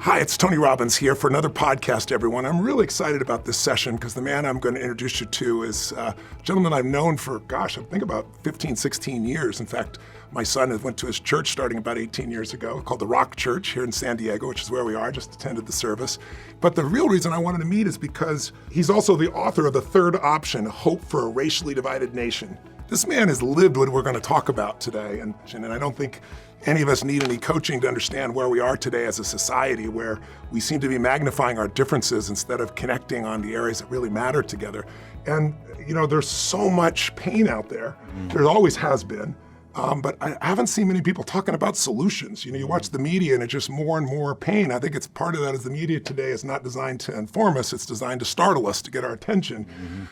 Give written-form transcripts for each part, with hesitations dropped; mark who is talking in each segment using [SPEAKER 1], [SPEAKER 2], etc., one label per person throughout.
[SPEAKER 1] Hi, it's Tony Robbins here for another podcast, everyone. I'm really excited about this session because the man I'm going to introduce you to is a gentleman I've known for, I think about 15, 16 years. In fact, my son went to his church starting about 18 years ago called the Rock Church here in San Diego, which is where we are, just attended the service. But the real reason I wanted to meet is because he's also the author of The Third Option, Hope for a Racially Divided Nation. This man has lived what we're going to talk about today, and I don't think any of us need any coaching to understand where we are today as a society, where we seem to be magnifying our differences instead of connecting on the areas that really matter together. And, there's so much pain out there. There always has been. But I haven't seen many people talking about solutions. You watch the media and it's just more and more pain. I think it's part of that is the media today is not designed to inform us. It's designed to startle us, to get our attention.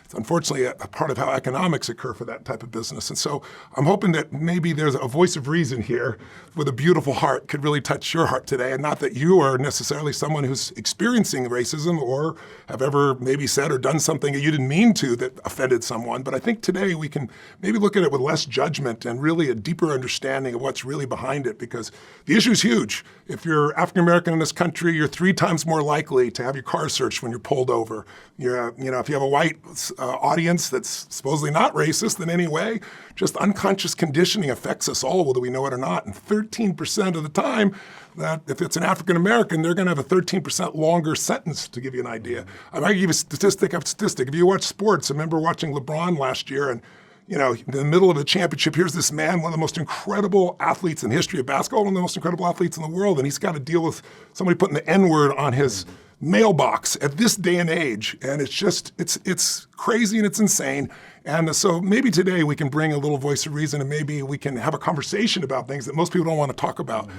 [SPEAKER 1] It's unfortunately a part of how economics occur for that type of business. And so I'm hoping that maybe there's a voice of reason here with a beautiful heart could really touch your heart today. And not that you are necessarily someone who's experiencing racism or have ever maybe said or done something that you didn't mean to that offended someone. But I think today we can maybe look at it with less judgment and really a deeper understanding of what's really behind it, because the issue is huge. If you're African American in this country, you're 3 times more likely to have your car searched when you're pulled over. If you have a white audience that's supposedly not racist in any way, just unconscious conditioning affects us all, whether we know it or not. And 13% of the time, that if it's an African American, they're going to have a 13% longer sentence, to give you an idea. I might give you a statistic. If you watch sports, I remember watching LeBron last year, and in the middle of the championship, here's this man, one of the most incredible athletes in the history of basketball, one of the most incredible athletes in the world, and he's got to deal with somebody putting the N-word on his mailbox at this day and age. And it's just, it's crazy and it's insane. And so maybe today we can bring a little voice of reason, and maybe we can have a conversation about things that most people don't want to talk about.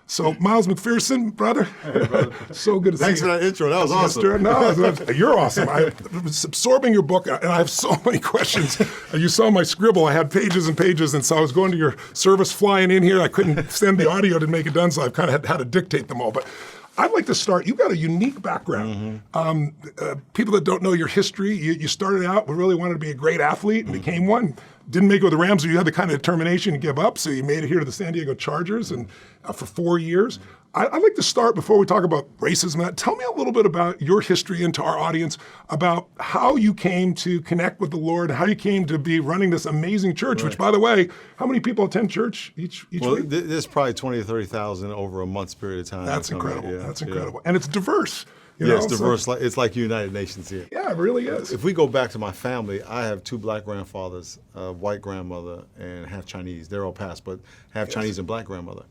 [SPEAKER 1] So, Miles McPherson, brother.
[SPEAKER 2] Hey, brother.
[SPEAKER 1] So good to see you.
[SPEAKER 2] Thanks for that intro. That was awesome.
[SPEAKER 1] No, you're awesome. I was absorbing your book, and I have so many questions. You saw my scribble. I had pages and pages, and so I was going to your service flying in here. I couldn't send the audio to make it done, so I've kind of had to dictate them all. But I'd like to start. You've got a unique background. People that don't know your history, you started out, really wanted to be a great athlete and became one. Didn't make it with the Rams, or you had the kind of determination to give up, so you made it here to the San Diego Chargers and for 4 years. I'd like to start, before we talk about racism, tell me a little bit about your history and to our audience about how you came to connect with the Lord, how you came to be running this amazing church, which, by the way, how many people attend church each week?
[SPEAKER 2] There's probably 20 or 30,000 over a month's period of time.
[SPEAKER 1] That's incredible. That's incredible. And it's diverse.
[SPEAKER 2] It's diverse. It's like United Nations here.
[SPEAKER 1] Yeah, it really is.
[SPEAKER 2] If we go back to my family, I have 2 black grandfathers, a white grandmother, and half Chinese. They're all passed, but half Chinese and black grandmother,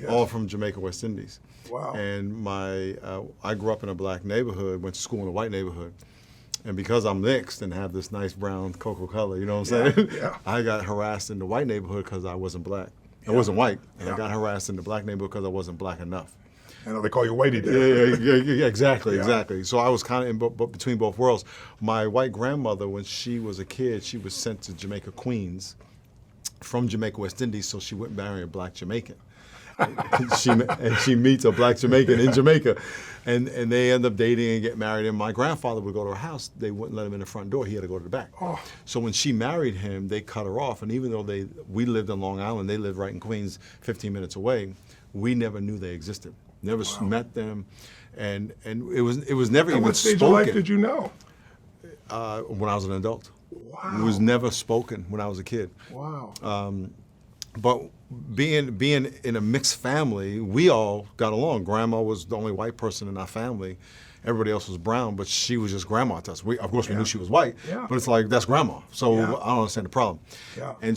[SPEAKER 2] all from Jamaica, West Indies.
[SPEAKER 1] Wow.
[SPEAKER 2] And I grew up in a black neighborhood, went to school in a white neighborhood. And because I'm mixed and have this nice brown cocoa color, you know what I'm saying?
[SPEAKER 1] Yeah.
[SPEAKER 2] I got harassed in the white neighborhood because I wasn't black. I wasn't white. And I got harassed in the black neighborhood because I wasn't black enough.
[SPEAKER 1] I know they call you whitey there.
[SPEAKER 2] Yeah, exactly. So I was kind of between both worlds. My white grandmother, when she was a kid, she was sent to Jamaica, Queens, from Jamaica, West Indies, so she wouldn't marry a black Jamaican. she meets a black Jamaican in Jamaica, and they end up dating and get married. And my grandfather would go to her house. They wouldn't let him in the front door. He had to go to the back. Oh. So when she married him, they cut her off. And even though we lived in Long Island, they lived right in Queens, 15 minutes away, we never knew they existed. Never met them, and it was never even spoken. What
[SPEAKER 1] stage of life did you know?
[SPEAKER 2] When I was an adult.
[SPEAKER 1] Wow.
[SPEAKER 2] It was never spoken when I was a kid.
[SPEAKER 1] Wow.
[SPEAKER 2] But being in a mixed family, we all got along. Grandma was the only white person in our family. Everybody else was brown, but she was just grandma to us. Of course, we knew she was white, but it's like, that's grandma. So I don't understand the problem.
[SPEAKER 1] Yeah.
[SPEAKER 2] And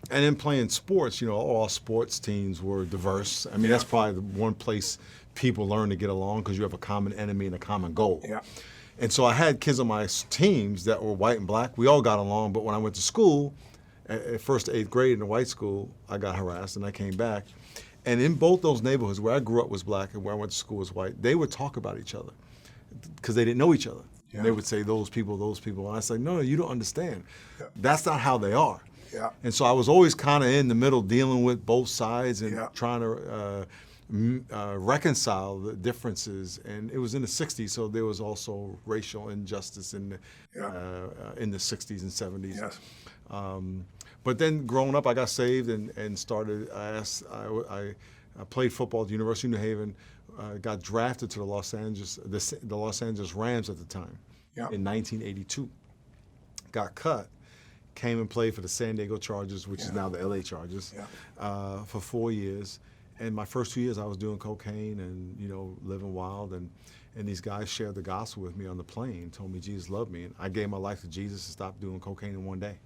[SPEAKER 2] then playing sports, all sports teams were diverse. I mean, that's probably the one place people learn to get along, because you have a common enemy and a common goal.
[SPEAKER 1] Yeah.
[SPEAKER 2] And so I had kids on my teams that were white and black. We all got along, but when I went to school, at first to 8th grade in a white school, I got harassed and I came back. And in both those neighborhoods, where I grew up was black and where I went to school was white, they would talk about each other because they didn't know each other. Yeah. They would say, those people. And I said, no, you don't understand. Yeah. That's not how they are.
[SPEAKER 1] Yeah.
[SPEAKER 2] And so I was always kind of in the middle, dealing with both sides and trying to reconcile the differences. And it was in the 60s, so there was also racial injustice in the 60s and 70s.
[SPEAKER 1] Yes.
[SPEAKER 2] But then growing up, I got saved and started. I played football at the University of New Haven. Got drafted to the Los Angeles Rams at the time in 1982. Got cut. Came and played for the San Diego Chargers, which is now the LA Chargers, for 4 years. And my first 2 years, I was doing cocaine and living wild. And these guys shared the gospel with me on the plane, told me Jesus loved me, and I gave my life to Jesus and stopped doing cocaine in one day.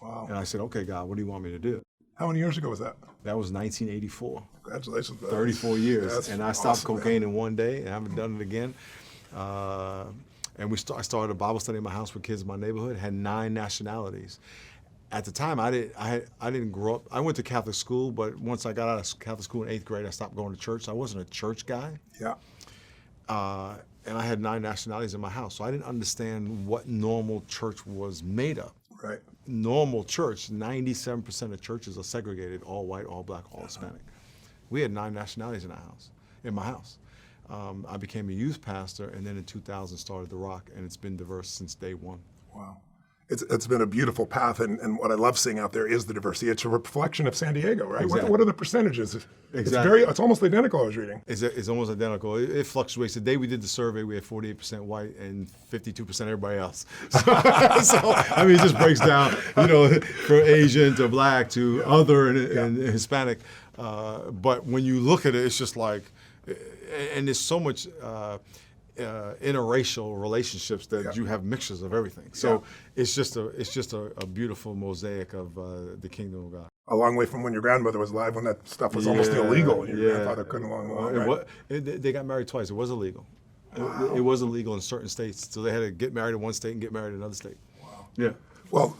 [SPEAKER 1] Wow.
[SPEAKER 2] And I said, okay, God, what do you want me to do?
[SPEAKER 1] How many years ago was that?
[SPEAKER 2] That was 1984.
[SPEAKER 1] Congratulations, brother.
[SPEAKER 2] 34 years.
[SPEAKER 1] That's
[SPEAKER 2] and I stopped
[SPEAKER 1] awesome,
[SPEAKER 2] cocaine
[SPEAKER 1] man.
[SPEAKER 2] in one day, and I haven't done it again. And I started a Bible study in my house with kids in my neighborhood, had 9 nationalities. At the time, I didn't grow up. I went to Catholic school, but once I got out of Catholic school in 8th grade, I stopped going to church. So I wasn't a church guy.
[SPEAKER 1] Yeah.
[SPEAKER 2] And I had 9 nationalities in my house, so I didn't understand what normal church was made of.
[SPEAKER 1] Right.
[SPEAKER 2] Normal church, 97% of churches are segregated, all white, all black, all Hispanic. We had 9 nationalities in my house. I became a youth pastor, and then in 2000 started The Rock, and it's been diverse since day one.
[SPEAKER 1] Wow. It's been a beautiful path, and what I love seeing out there is the diversity. It's a reflection of San Diego, right?
[SPEAKER 2] Exactly.
[SPEAKER 1] What are the percentages?
[SPEAKER 2] Exactly.
[SPEAKER 1] It's almost identical, I was reading.
[SPEAKER 2] It's almost identical. It fluctuates. The day we did the survey, we had 48% white and 52% everybody else. So, I mean, it just breaks down, from Asian to black to other and Hispanic. But when you look at it, it's just like, and there's so much interracial relationships that you have mixtures of everything. So it's just a beautiful mosaic of the kingdom of God.
[SPEAKER 1] A long way from when your grandmother was alive, when that stuff was almost illegal, and your grandfather couldn't along the line, right?
[SPEAKER 2] They got married twice. It was illegal.
[SPEAKER 1] Wow.
[SPEAKER 2] It was illegal in certain states, so they had to get married in one state and get married in another state.
[SPEAKER 1] Wow.
[SPEAKER 2] Yeah.
[SPEAKER 1] Well,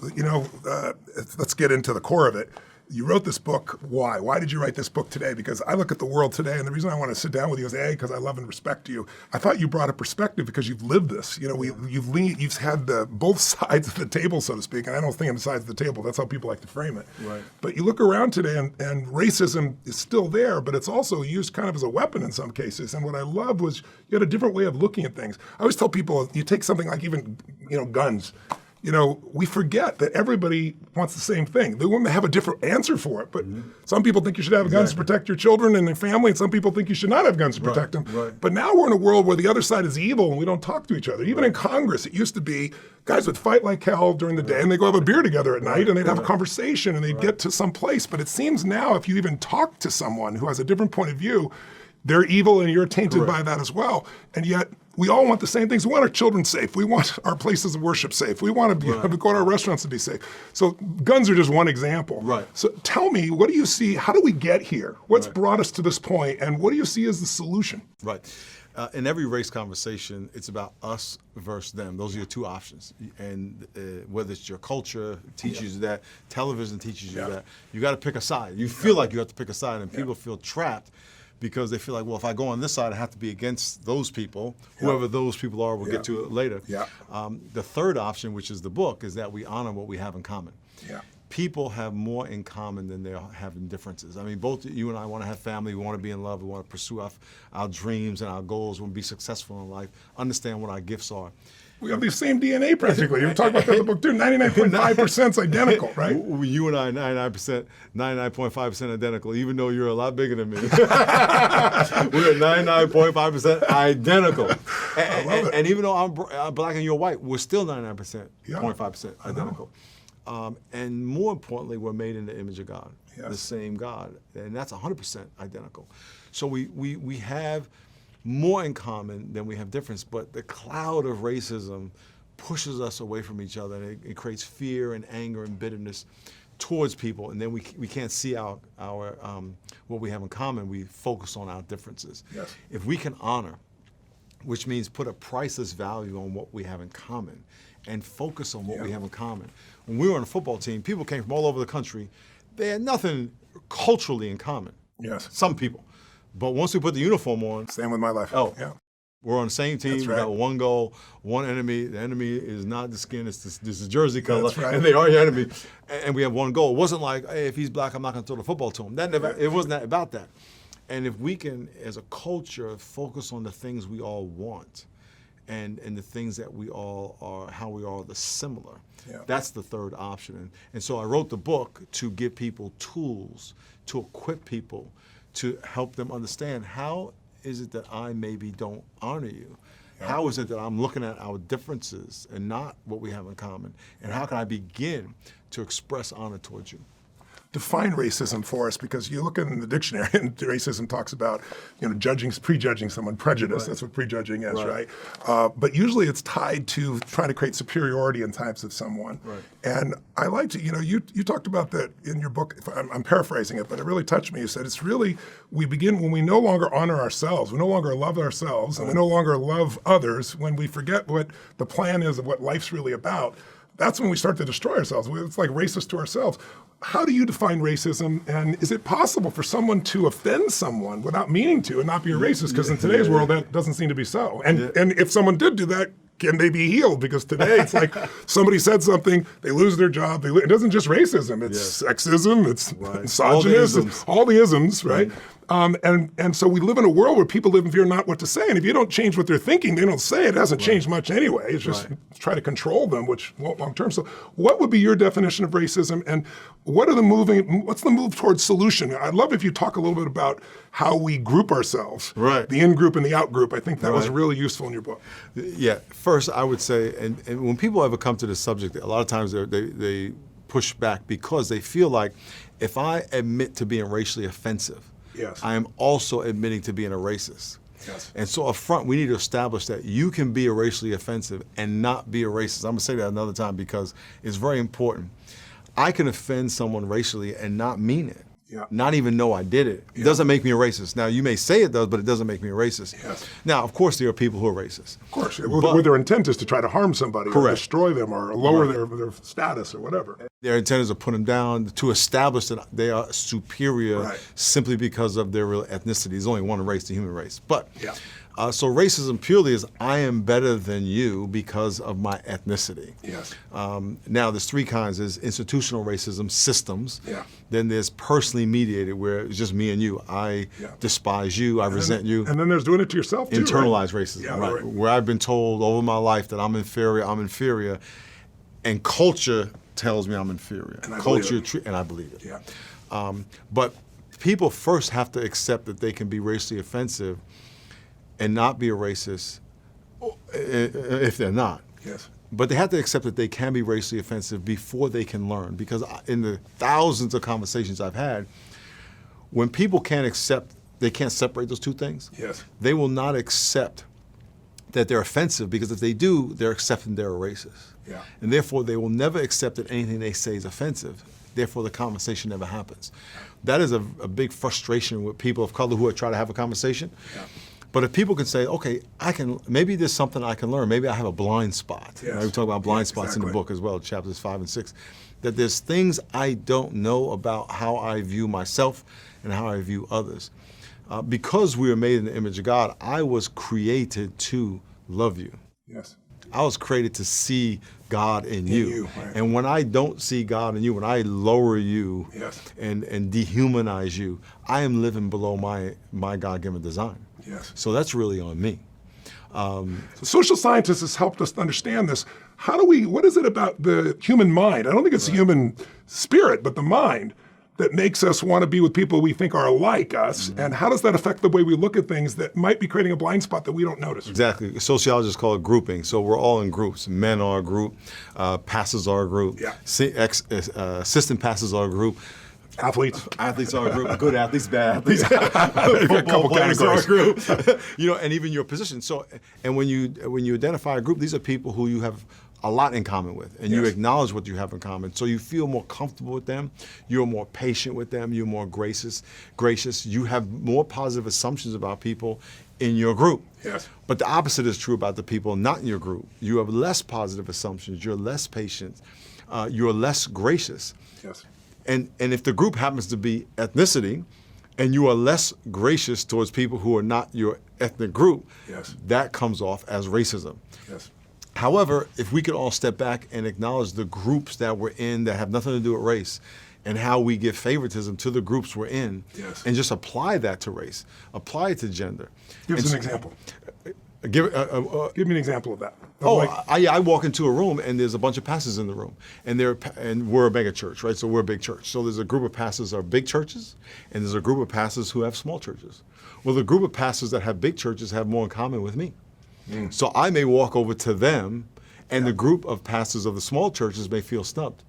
[SPEAKER 1] let's get into the core of it. You wrote this book. Why? Why did you write this book today? Because I look at the world today, and the reason I want to sit down with you is because I love and respect you. I thought you brought a perspective because you've lived this. You've had both sides of the table, so to speak. And I don't think I'm sides of the table. That's how people like to frame it.
[SPEAKER 2] Right.
[SPEAKER 1] But you look around today, and racism is still there, but it's also used kind of as a weapon in some cases. And what I loved was you had a different way of looking at things. I always tell people, you take something like even guns. We forget that everybody wants the same thing. They want to have a different answer for it, but some people think you should have guns to protect your children and their family, and some people think you should not have guns to protect them.
[SPEAKER 2] Right.
[SPEAKER 1] But now we're in a world where the other side is evil and we don't talk to each other. Even in Congress, it used to be guys would fight like hell during the day and they'd go have a beer together at night and they'd have a conversation and they'd get to some place. But it seems now if you even talk to someone who has a different point of view, they're evil and you're tainted by that as well. And yet we all want the same things. We want our children safe. We want our places of worship safe. We want to go to our restaurants to be safe. So guns are just one example.
[SPEAKER 2] Right.
[SPEAKER 1] So tell me, what do you see? How do we get here? What's brought us to this point? And what do you see as the solution?
[SPEAKER 2] Right. In every race conversation, it's about us versus them. Those are your two options. And whether it's your culture teaches you that, television teaches you that, you got to pick a side. You feel like you have to pick a side, and people feel trapped because they feel like, well, if I go on this side, I have to be against those people, whoever those people are. We'll get to it later.
[SPEAKER 1] Yeah.
[SPEAKER 2] The third option, which is the book, is that we honor what we have in common.
[SPEAKER 1] Yeah.
[SPEAKER 2] People have more in common than they have in differences. I mean, both you and I want to have family. We want to be in love. We want to pursue our dreams and our goals. We want to be successful in life. Understand what our gifts are.
[SPEAKER 1] We have the same DNA practically. You talk about that in the book too. 99.5% is identical, right?
[SPEAKER 2] You and I, 99.5% identical, even though you're a lot bigger than me. We're 99.5% identical. And even though I'm black and you're white, we're still 99.5% identical. And more importantly, we're made in the image of God, the same God. And that's 100% identical. So we have more in common than we have difference, but the cloud of racism pushes us away from each other, and it creates fear and anger and bitterness towards people, and then we can't see our what we have in common. We focus on our differences.
[SPEAKER 1] Yes.
[SPEAKER 2] If we can honor, which means put a priceless value on what we have in common, and focus on what we have in common. When we were on a football team, people came from all over the country. They had nothing culturally in common.
[SPEAKER 1] Yes.
[SPEAKER 2] Some people. But once we put the uniform on,
[SPEAKER 1] Same with my life.
[SPEAKER 2] Oh.
[SPEAKER 1] Yeah.
[SPEAKER 2] we're on the same team.
[SPEAKER 1] That's
[SPEAKER 2] We
[SPEAKER 1] right.
[SPEAKER 2] got one goal, one enemy. The enemy is not the skin, it's the jersey color.
[SPEAKER 1] That's right.
[SPEAKER 2] And they are your enemy. And we have one goal. It wasn't like, hey, if he's black, I'm not going to throw the football to him. It wasn't about that. And if we can, as a culture, focus on the things we all want and the things that we all are, how we all are similar.
[SPEAKER 1] Yeah.
[SPEAKER 2] That's the third option. And so I wrote the book to give people tools, to equip people, to help them understand how is it that I maybe don't honor you? Yeah. How is it that I'm looking at our differences and not what we have in common? And how can I begin to express honor towards you?
[SPEAKER 1] Define racism for us, because you look in the dictionary and racism talks about, prejudging someone, prejudice. Right. That's what prejudging is, right? But usually it's tied to trying to create superiority in types of someone.
[SPEAKER 2] Right.
[SPEAKER 1] And I like to, you talked about that in your book. I'm paraphrasing it, but it really touched me. You said it's really, we begin when we no longer honor ourselves, we no longer love ourselves, and we no longer love others, when we forget what the plan is of what life's really about. That's when we start to destroy ourselves. It's like racist to ourselves. How do you define racism, and is it possible for someone to offend someone without meaning to and not be a racist? Because in today's world, that doesn't seem to be so. And if someone did do that, can they be healed? Because today it's like somebody said something, they lose their job. It doesn't just racism, it's sexism, it's misogynist, it's all the isms, right? And so we live in a world where people live in fear not what to say. And if you don't change what they're thinking, they don't say it. It hasn't changed much anyway. It's just try to control them, which won't long term. So what would be your definition of racism, and what's the move towards solution? I'd love if you talk a little bit about how we group ourselves, the in-group and the out-group. I think that was really useful in your book.
[SPEAKER 2] Yeah, first I would say, and when people ever come to this subject, a lot of times they push back because they feel like if I admit to being racially offensive, I am also admitting to being a racist.
[SPEAKER 1] Yes.
[SPEAKER 2] And so up front, we need to establish that you can be a racially offensive and not be a racist. I'm going to say that another time because it's very important. I can offend someone racially and not mean it. Not even know I did it. It doesn't make me a racist. Now, you may say it does, but it doesn't make me a racist.
[SPEAKER 1] Yes.
[SPEAKER 2] Now, of course, there are people who are racist.
[SPEAKER 1] Of course. Where their intent is to try to harm somebody or destroy them or lower their status or whatever.
[SPEAKER 2] Their intent is to put them down, to establish that they are superior simply because of their real ethnicity. There's only one race, the human race. But so racism purely is I am better than you because of my ethnicity.
[SPEAKER 1] Yes.
[SPEAKER 2] Now, there's three kinds. There's institutional racism, systems. Then there's personally mediated, where it's just me and you. I despise you. I resent you.
[SPEAKER 1] And then there's doing it to yourself, too.
[SPEAKER 2] Internalized racism, where I've been told over my life that I'm inferior, and culture tells me I'm inferior.
[SPEAKER 1] And I
[SPEAKER 2] believe it.
[SPEAKER 1] Yeah.
[SPEAKER 2] But people first have to accept that they can be racially offensive and not be a racist if they're not.
[SPEAKER 1] Yes.
[SPEAKER 2] But they have to accept that they can be racially offensive before they can learn. Because in the thousands of conversations I've had, when people can't separate those two things, they will not accept that they're offensive, because if they do, they're accepting they're a racist. And therefore, they will never accept that anything they say is offensive. Therefore, the conversation never happens. That is a big frustration with people of color who are trying to have a conversation. But if people can say, okay, maybe there's something I can learn. Maybe I have a blind spot.
[SPEAKER 1] Yes.
[SPEAKER 2] We talk about blind spots in the book as well, chapters 5 and 6. That there's things I don't know about how I view myself and how I view others. Because we were made in the image of God, I was created to love you.
[SPEAKER 1] Yes.
[SPEAKER 2] I was created to see God in you.
[SPEAKER 1] Right.
[SPEAKER 2] And when I don't see God in you, when I lower you and dehumanize you, I am living below my God-given design.
[SPEAKER 1] Yes.
[SPEAKER 2] So that's really on me.
[SPEAKER 1] So social scientists has helped us understand this. What is it about the human mind? I don't think it's the human spirit, but the mind that makes us want to be with people we think are like us. And how does that affect the way we look at things that might be creating a blind spot that we don't notice?
[SPEAKER 2] Exactly. Sociologists call it grouping. So we're all in groups. Men are a group. Pastors are a group. Assistant pastors are a group.
[SPEAKER 1] Athletes
[SPEAKER 2] are a group. Good athletes, bad athletes. Football players are a group. And even your position. So, and when you identify a group, these are people who you have a lot in common with, and you acknowledge what you have in common. So you feel more comfortable with them. You're more patient with them. You're more gracious. You have more positive assumptions about people in your group.
[SPEAKER 1] Yes.
[SPEAKER 2] But the opposite is true about the people not in your group. You have less positive assumptions. You're less patient. You're less gracious.
[SPEAKER 1] Yes.
[SPEAKER 2] And if the group happens to be ethnicity, and you are less gracious towards people who are not your ethnic group, that comes off as racism.
[SPEAKER 1] Yes.
[SPEAKER 2] However, if we could all step back and acknowledge the groups that we're in that have nothing to do with race, and how we give favoritism to the groups we're in, and just apply that to race, apply it to gender.
[SPEAKER 1] Give us an example.
[SPEAKER 2] Give
[SPEAKER 1] me an example of that.
[SPEAKER 2] I walk into a room and there's a bunch of pastors in the room, and we're a mega church, right? So we're a big church. So there's a group of pastors that are big churches, and there's a group of pastors who have small churches. Well, the group of pastors that have big churches have more in common with me. So I may walk over to them, and the group of pastors of the small churches may feel snubbed.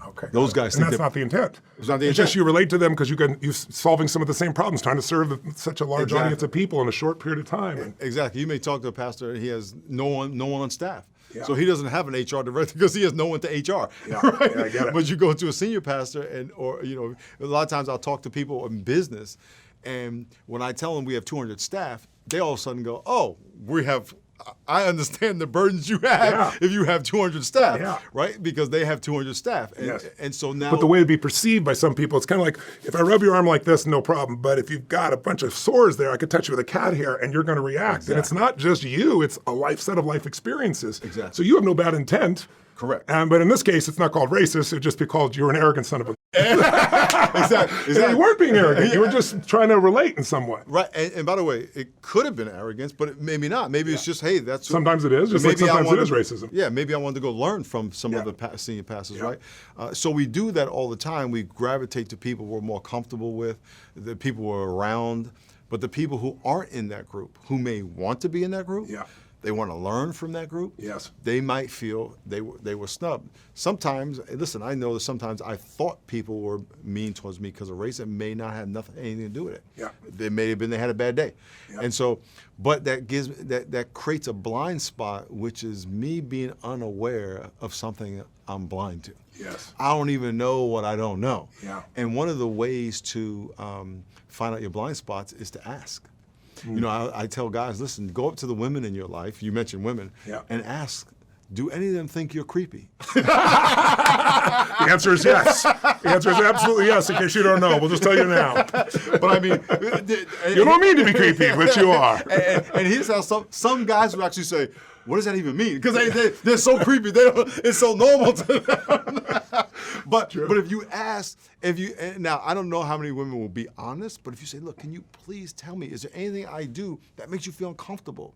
[SPEAKER 1] Okay.
[SPEAKER 2] Those guys
[SPEAKER 1] and
[SPEAKER 2] think
[SPEAKER 1] that's not the intent.
[SPEAKER 2] It's not the intent.
[SPEAKER 1] It's just you relate to them because you're solving some of the same problems, trying to serve such a large audience of people in a short period of time.
[SPEAKER 2] Exactly. You may talk to a pastor and he has no one on staff.
[SPEAKER 1] Yeah.
[SPEAKER 2] So he doesn't have an HR director because he has no one to HR.
[SPEAKER 1] Yeah,
[SPEAKER 2] right?
[SPEAKER 1] yeah, I get it.
[SPEAKER 2] But you go to a senior pastor a lot of times I'll talk to people in business, and when I tell them we have 200 staff, they all of a sudden go, oh, I understand the burdens you have if you have 200 staff, right? Because they have 200 staff. And so now...
[SPEAKER 1] But the way it'd be perceived by some people, it's kind of like, if I rub your arm like this, no problem. But if you've got a bunch of sores there, I could touch you with a cat hair and you're going to react. Exactly. And it's not just you, it's a set of life experiences.
[SPEAKER 2] Exactly.
[SPEAKER 1] So you have no bad intent.
[SPEAKER 2] Correct.
[SPEAKER 1] But in this case, it's not called racist. It'd just be called you're an arrogant son of a...
[SPEAKER 2] Exactly.
[SPEAKER 1] You weren't being arrogant. You were just trying to relate in some way.
[SPEAKER 2] Right. And by the way, it could have been arrogance, but maybe not. Maybe it's just, hey, that's...
[SPEAKER 1] Sometimes it is. Just like sometimes it is racism.
[SPEAKER 2] Yeah, maybe I wanted to go learn from some of the senior pastors, right? So we do that all the time. We gravitate to people we're more comfortable with, the people we're around. But the people who aren't in that group, who may want to be in that group, they want to learn from that group.
[SPEAKER 1] Yes.
[SPEAKER 2] They might feel they were snubbed. Sometimes, listen, I know that sometimes I thought people were mean towards me because of race. It may not have anything to do with it.
[SPEAKER 1] Yeah.
[SPEAKER 2] It may have been they had a bad day.
[SPEAKER 1] Yeah.
[SPEAKER 2] And so, but that creates a blind spot, which is me being unaware of something I'm blind to.
[SPEAKER 1] Yes.
[SPEAKER 2] I don't even know what I don't know.
[SPEAKER 1] Yeah.
[SPEAKER 2] And one of the ways to find out your blind spots is to ask. You know, I tell guys, listen, go up to the women in your life, you mentioned women, and ask, do any of them think you're creepy?
[SPEAKER 1] The answer is yes. The answer is absolutely yes, in case you don't know. We'll just tell you now.
[SPEAKER 2] But I mean...
[SPEAKER 1] you don't mean to be creepy, but you are.
[SPEAKER 2] And here's how some guys will actually say, what does that even mean? Because they're so creepy, it's so normal to them. But if you ask, now I don't know how many women will be honest, but if you say, look, can you please tell me, is there anything I do that makes you feel uncomfortable?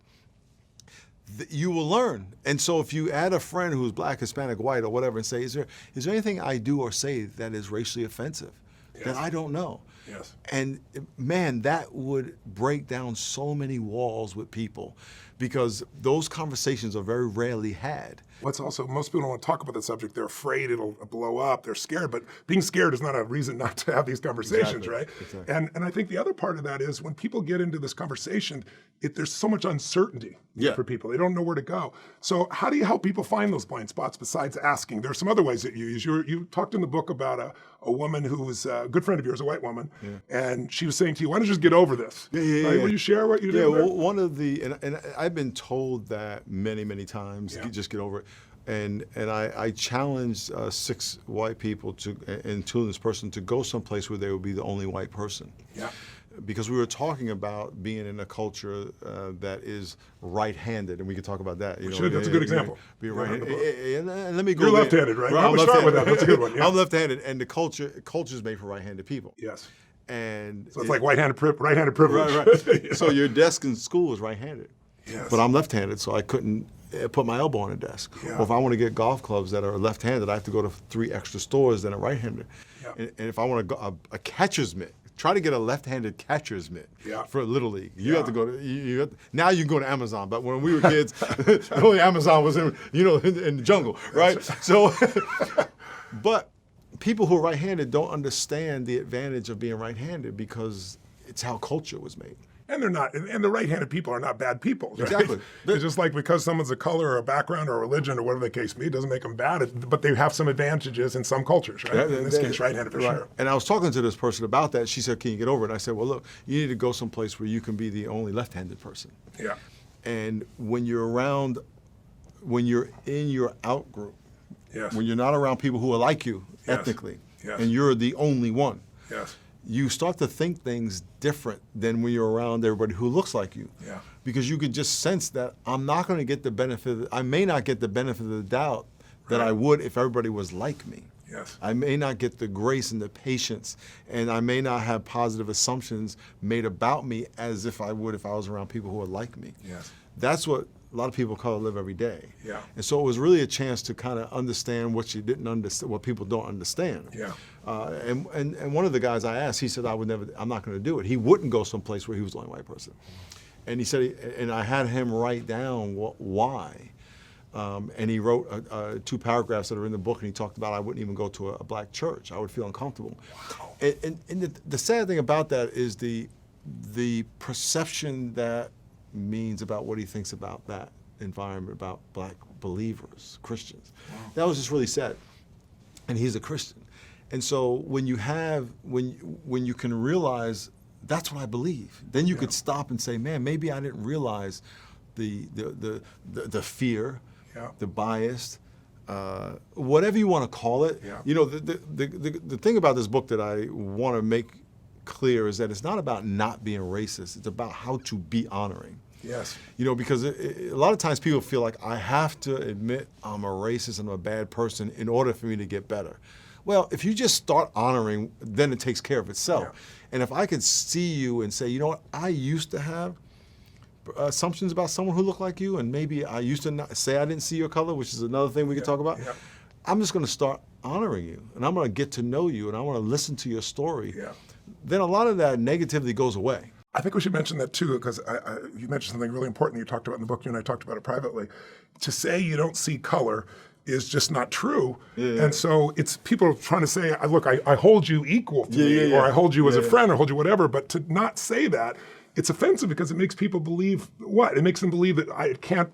[SPEAKER 2] You will learn. And so if you add a friend who's black, Hispanic, white, or whatever, and say, is there anything I do or say that is racially offensive that I don't know?
[SPEAKER 1] Yes.
[SPEAKER 2] And man, that would break down so many walls with people, because those conversations are very rarely had.
[SPEAKER 1] What's also, most people don't want to talk about the subject. They're afraid it'll blow up. They're scared, but being scared is not a reason not to have these conversations, right?
[SPEAKER 2] Exactly.
[SPEAKER 1] And I think the other part of that is when people get into this conversation, there's so much uncertainty for people. They don't know where to go. So how do you help people find those blind spots besides asking? There's some other ways that you use. You talked in the book about a woman who was a good friend of yours, a white woman, and she was saying to you, why don't you just get over this? Will you share what you did?
[SPEAKER 2] Yeah, well, one of the, and I've been told that many, many times, just get over it. And I challenged 6 white people including this person, to go someplace where they would be the only white person. Yeah. Because we were talking about being in a culture that is right-handed, and we could talk about that.
[SPEAKER 1] That's a good example.
[SPEAKER 2] Being right-handed. And let me go.
[SPEAKER 1] You're left-handed, right? I'm gonna start with that. That's a good one. Yeah.
[SPEAKER 2] I'm left-handed, and the culture is made for right-handed people.
[SPEAKER 1] Yes.
[SPEAKER 2] And
[SPEAKER 1] so it's like right-handed privilege.
[SPEAKER 2] Right. So your desk in school is right-handed.
[SPEAKER 1] Yes.
[SPEAKER 2] But I'm left-handed, so I couldn't put my elbow on a desk. Yeah. Or if I want to get golf clubs that are left-handed, I have to go to 3 extra stores than a right-handed. Yeah. And if I want a catcher's mitt, try to get a left-handed catcher's mitt for Little League. You have to go to, now you can go to Amazon, but when we were kids, the only Amazon was in the jungle, right? So, but people who are right-handed don't understand the advantage of being right-handed, because it's how culture was made.
[SPEAKER 1] And they're not, and the right-handed people are not bad people. Right?
[SPEAKER 2] Exactly.
[SPEAKER 1] It's just like because someone's a color or a background or a religion or whatever the case may be, it doesn't make them bad, but they have some advantages in some cultures, right? In this case, right-handed for sure.
[SPEAKER 2] And I was talking to this person about that. She said, can you get over it? And I said, well, look, you need to go someplace where you can be the only left-handed person.
[SPEAKER 1] Yeah.
[SPEAKER 2] And when you're in your out-group, when you're not around people who are like you ethnically, and you're the only one, you start to think things different than when you're around everybody who looks like you. Yeah. Because you can just sense that I'm not going to get the benefit, I may not get the benefit of the doubt that I would if everybody was like me.
[SPEAKER 1] Yes.
[SPEAKER 2] I may not get the grace and the patience, and I may not have positive assumptions made about me as if I would if I was around people who are like me.
[SPEAKER 1] Yes.
[SPEAKER 2] That's what a lot of people of color live every day.
[SPEAKER 1] Yeah.
[SPEAKER 2] And so it was really a chance to kind of understand what you didn't understand, what people don't understand.
[SPEAKER 1] Yeah.
[SPEAKER 2] And one of the guys I asked, he said, I'm not going to do it. He wouldn't go someplace where he was the only white person. And he said, and I had him write down why. And he wrote 2 paragraphs that are in the book, and he talked about I wouldn't even go to a black church. I would feel uncomfortable. Wow. And the sad thing about that is the perception that means about what he thinks about that environment, about black believers, Christians. Wow. That was just really sad. And he's a Christian. And so when you can realize that's what I believe, then you could stop and say, man, maybe I didn't realize the fear, the bias, whatever you want to call it.
[SPEAKER 1] Yeah.
[SPEAKER 2] You know, the thing about this book that I want to make clear is that it's not about not being racist. It's about how to be honoring.
[SPEAKER 1] Yes.
[SPEAKER 2] You know, because a lot of times people feel like I have to admit I'm a racist and I'm a bad person in order for me to get better. Well, if you just start honoring, then it takes care of itself. Yeah. And if I could see you and say, you know what, I used to have assumptions about someone who looked like you, and maybe I used to not say I didn't see your color, which is another thing we could talk about. Yeah. I'm just going to start honoring you, and I'm going to get to know you, and I want to listen to your story.
[SPEAKER 1] Yeah.
[SPEAKER 2] Then a lot of that negativity goes away.
[SPEAKER 1] I think we should mention that too, because you mentioned something really important that you talked about in the book. You and I talked about it privately. To say you don't see color is just not true. Yeah. And so it's people trying to say, look, I hold you equal to me, or I hold you as a friend, or hold you whatever. But to not say that, it's offensive because it makes people believe what? It makes them believe that I can't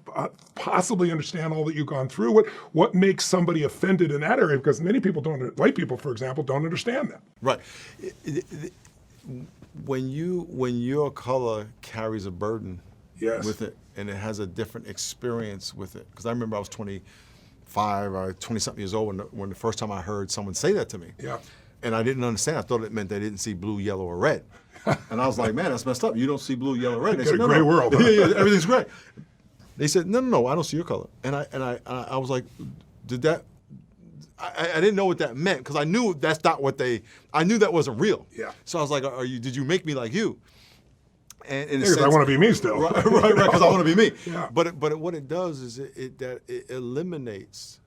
[SPEAKER 1] possibly understand all that you've gone through. What makes somebody offended in that area? Because many people white people, for example, don't understand that.
[SPEAKER 2] Right. When your color carries a burden with it, and it has a different experience with it. Because I remember I was 25 or 20-something years old when the first time I heard someone say that to me. Yeah. And I didn't understand. I thought it meant they didn't see blue, yellow, or red. And I was like, man, that's messed up. You don't see blue, yellow, red. They said,
[SPEAKER 1] no, gray world. Huh?
[SPEAKER 2] Yeah, everything's gray. They said, no, I don't see your color. And I was like, did that? I didn't know what that meant because I knew that's not what I knew that wasn't real.
[SPEAKER 1] Yeah.
[SPEAKER 2] So I was like, did you make me like you? And in a
[SPEAKER 1] sense, I want to be me still.
[SPEAKER 2] Right, because I want to be me.
[SPEAKER 1] Yeah.
[SPEAKER 2] But what it does is it eliminates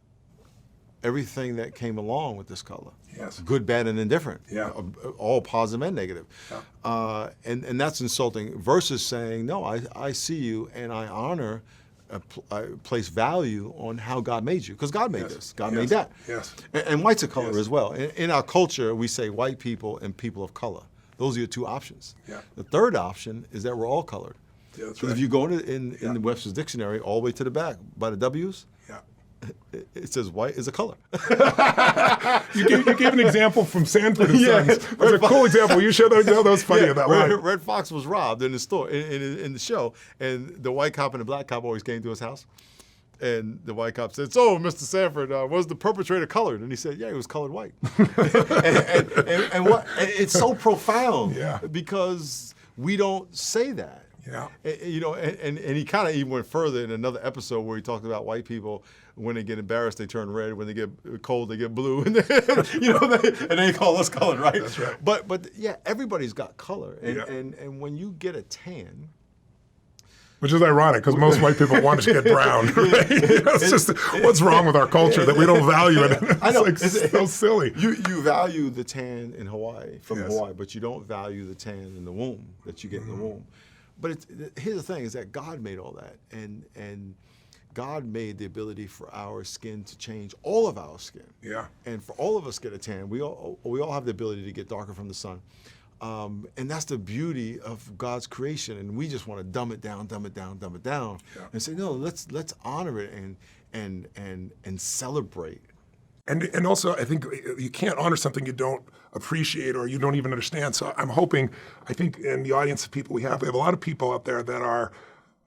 [SPEAKER 2] everything that came along with this color.
[SPEAKER 1] Yes.
[SPEAKER 2] Good, bad, and indifferent.
[SPEAKER 1] Yeah.
[SPEAKER 2] All positive and negative.
[SPEAKER 1] Yeah.
[SPEAKER 2] And that's insulting versus saying, no, I see you and I honor, I place value on how God made you. Because God made this. God made that.
[SPEAKER 1] Yes.
[SPEAKER 2] And white's a color as well. In our culture, we say white people and people of color. Those are your 2 options.
[SPEAKER 1] Yeah.
[SPEAKER 2] The third option is that we're all colored.
[SPEAKER 1] Yeah, that's
[SPEAKER 2] right.
[SPEAKER 1] right.
[SPEAKER 2] If you go in the Webster's Dictionary all the way to the back by the W's, it says white is a color.
[SPEAKER 1] You gave an example from Sanford and Sons. It was a cool example. You showed that was funny about that line.
[SPEAKER 2] Red Fox was robbed in the store, in the show, and the white cop and the black cop always came to his house. And the white cop said, so, Mr. Sanford, was the perpetrator colored? And he said, yeah, he was colored white. and it's so profound because we don't say that.
[SPEAKER 1] Yeah.
[SPEAKER 2] And he kind of even went further in another episode where he talked about white people, when they get embarrassed, they turn red. When they get cold, they get blue. And they call us colored, right?
[SPEAKER 1] That's right.
[SPEAKER 2] But yeah, everybody's got color. And when you get a tan,
[SPEAKER 1] which is ironic because most white people want to get brown. Right? It's just what's wrong with our culture that we don't value it.
[SPEAKER 2] I know.
[SPEAKER 1] It's so silly.
[SPEAKER 2] You value the tan in Hawaii, Hawaii, but you don't value the tan in the womb that you get in the womb. But here's the thing: is that God made all that, and God made the ability for our skin to change, all of our skin. Yeah. And for all of us get a tan, we all have the ability to get darker from the sun. And that's the beauty of God's creation, and we just want to dumb it down, and say no. Let's honor it and celebrate.
[SPEAKER 1] And also, I think you can't honor something you don't appreciate or you don't even understand. So I'm hoping, I think in the audience of people we have a lot of people out there that are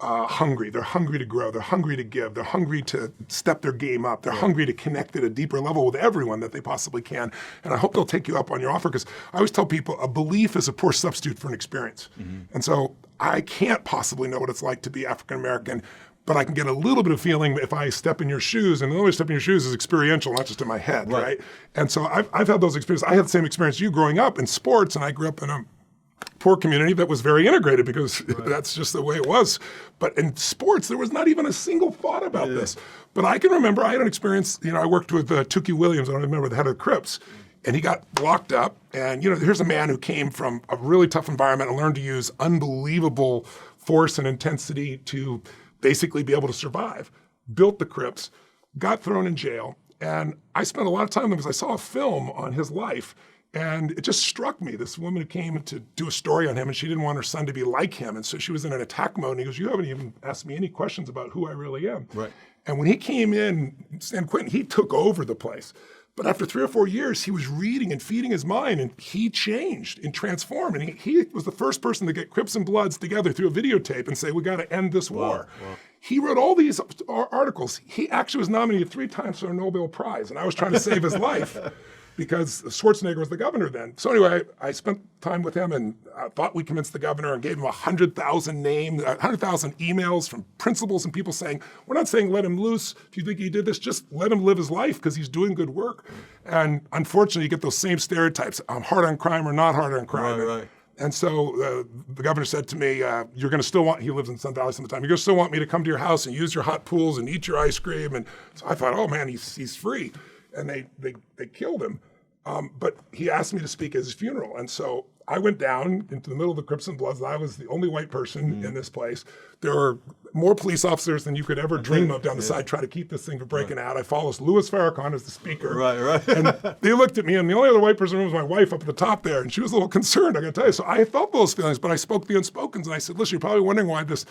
[SPEAKER 1] hungry. They're hungry to grow. They're hungry to give. They're hungry to step their game up. They're hungry to connect at a deeper level with everyone that they possibly can. And I hope they'll take you up on your offer because I always tell people a belief is a poor substitute for an experience. Mm-hmm. And so I can't possibly know what it's like to be African American but I can get a little bit of feeling if I step in your shoes, and the only way to step in your shoes is experiential, not just in my head, right? And so I've had those experiences. I had the same experience you growing up in sports, and I grew up in a poor community that was very integrated because that's just the way it was. But in sports, there was not even a single thought about this. But I can remember I had an experience, I worked with Tukey Williams, I don't remember, the head of the Crips, and he got locked up. And, here's a man who came from a really tough environment and learned to use unbelievable force and intensity to basically be able to survive, built the Crips, got thrown in jail. And I spent a lot of time with him because I saw a film on his life. And it just struck me, this woman who came to do a story on him, and she didn't want her son to be like him. And so she was in an attack mode. And he goes, you haven't even asked me any questions about who I really am.
[SPEAKER 2] Right.
[SPEAKER 1] And when he came in, San Quentin, he took over the place. But after 3 or 4 years, he was reading and feeding his mind, and he changed and transformed. And he was the first person to get Crips and Bloods together through a videotape and say, we got to end this war. Wow. He wrote all these articles. He actually was nominated 3 times for a Nobel Prize, and I was trying to save his life because Schwarzenegger was the governor then. So anyway, I spent time with him, and I thought we convinced the governor and gave him 100,000 names, 100,000 emails from principals and people saying, we're not saying let him loose. If you think he did this, just let him live his life because he's doing good work. And unfortunately, you get those same stereotypes. I'm hard on crime or not hard on crime.
[SPEAKER 2] Right.
[SPEAKER 1] And so the governor said to me, you're going to still want, he lives in Sun Valley some of the time, you're going to still want me to come to your house and use your hot pools and eat your ice cream. And so I thought, oh man, he's free. And they killed him. But he asked me to speak at his funeral. And so I went down into the middle of the Crips and Bloods. I was the only white person in this place. There were more police officers than you could ever dream of down the side trying to keep this thing from breaking out. I followed Louis Farrakhan as the speaker.
[SPEAKER 2] Right.
[SPEAKER 1] And they looked at me, and the only other white person in the room was my wife up at the top there, and she was a little concerned, I got to tell you. So I felt those feelings, but I spoke the unspokens, and I said, listen, you're probably wondering why this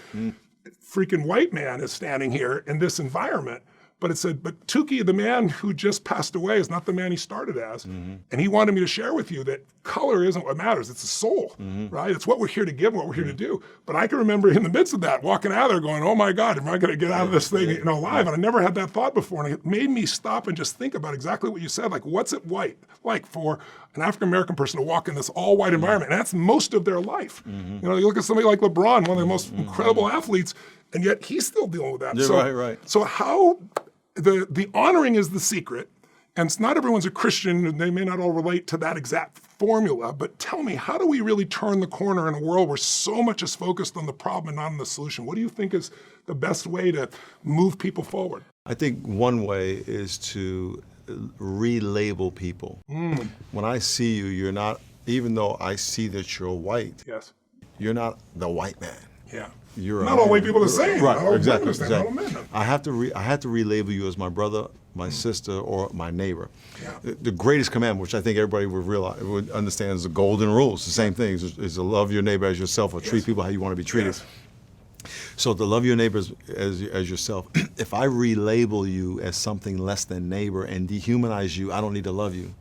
[SPEAKER 1] freaking white man is standing here in this environment. But it said, but Tukey, the man who just passed away, is not the man he started as. And he wanted me to share with you that color isn't what matters. It's the soul, right? It's what we're here to give, what we're here to do. But I can remember in the midst of that, walking out of there going, oh my God, am I going to get out of this thing alive? And I never had that thought before. And it made me stop and just think about exactly what you said. Like, what's it like for an African-American person to walk in this all-white environment? And that's most of their life. You look at somebody like LeBron, one of the most incredible athletes, and yet he's still dealing with that.
[SPEAKER 2] Right.
[SPEAKER 1] So how... The honoring is the secret, and it's not everyone's a Christian, and they may not all relate to that exact formula, but tell me, how do we really turn the corner in a world where so much is focused on the problem and not on the solution? What do you think is the best way to move people forward?
[SPEAKER 2] I think one way is to relabel people. When I see you, you're not, even though I see that you're white, you're not the white man.
[SPEAKER 1] Yeah.
[SPEAKER 2] Not
[SPEAKER 1] all white people are the same.
[SPEAKER 2] Right, exactly. I had to relabel you as my brother, my sister, or my neighbor. Yeah. The greatest commandment, which I think everybody would understand, is the golden rule. It's the same thing: is to love your neighbor as yourself, or treat people how you want to be treated. So to love your neighbors as yourself. If I relabel you as something less than neighbor and dehumanize you, I don't need to love you.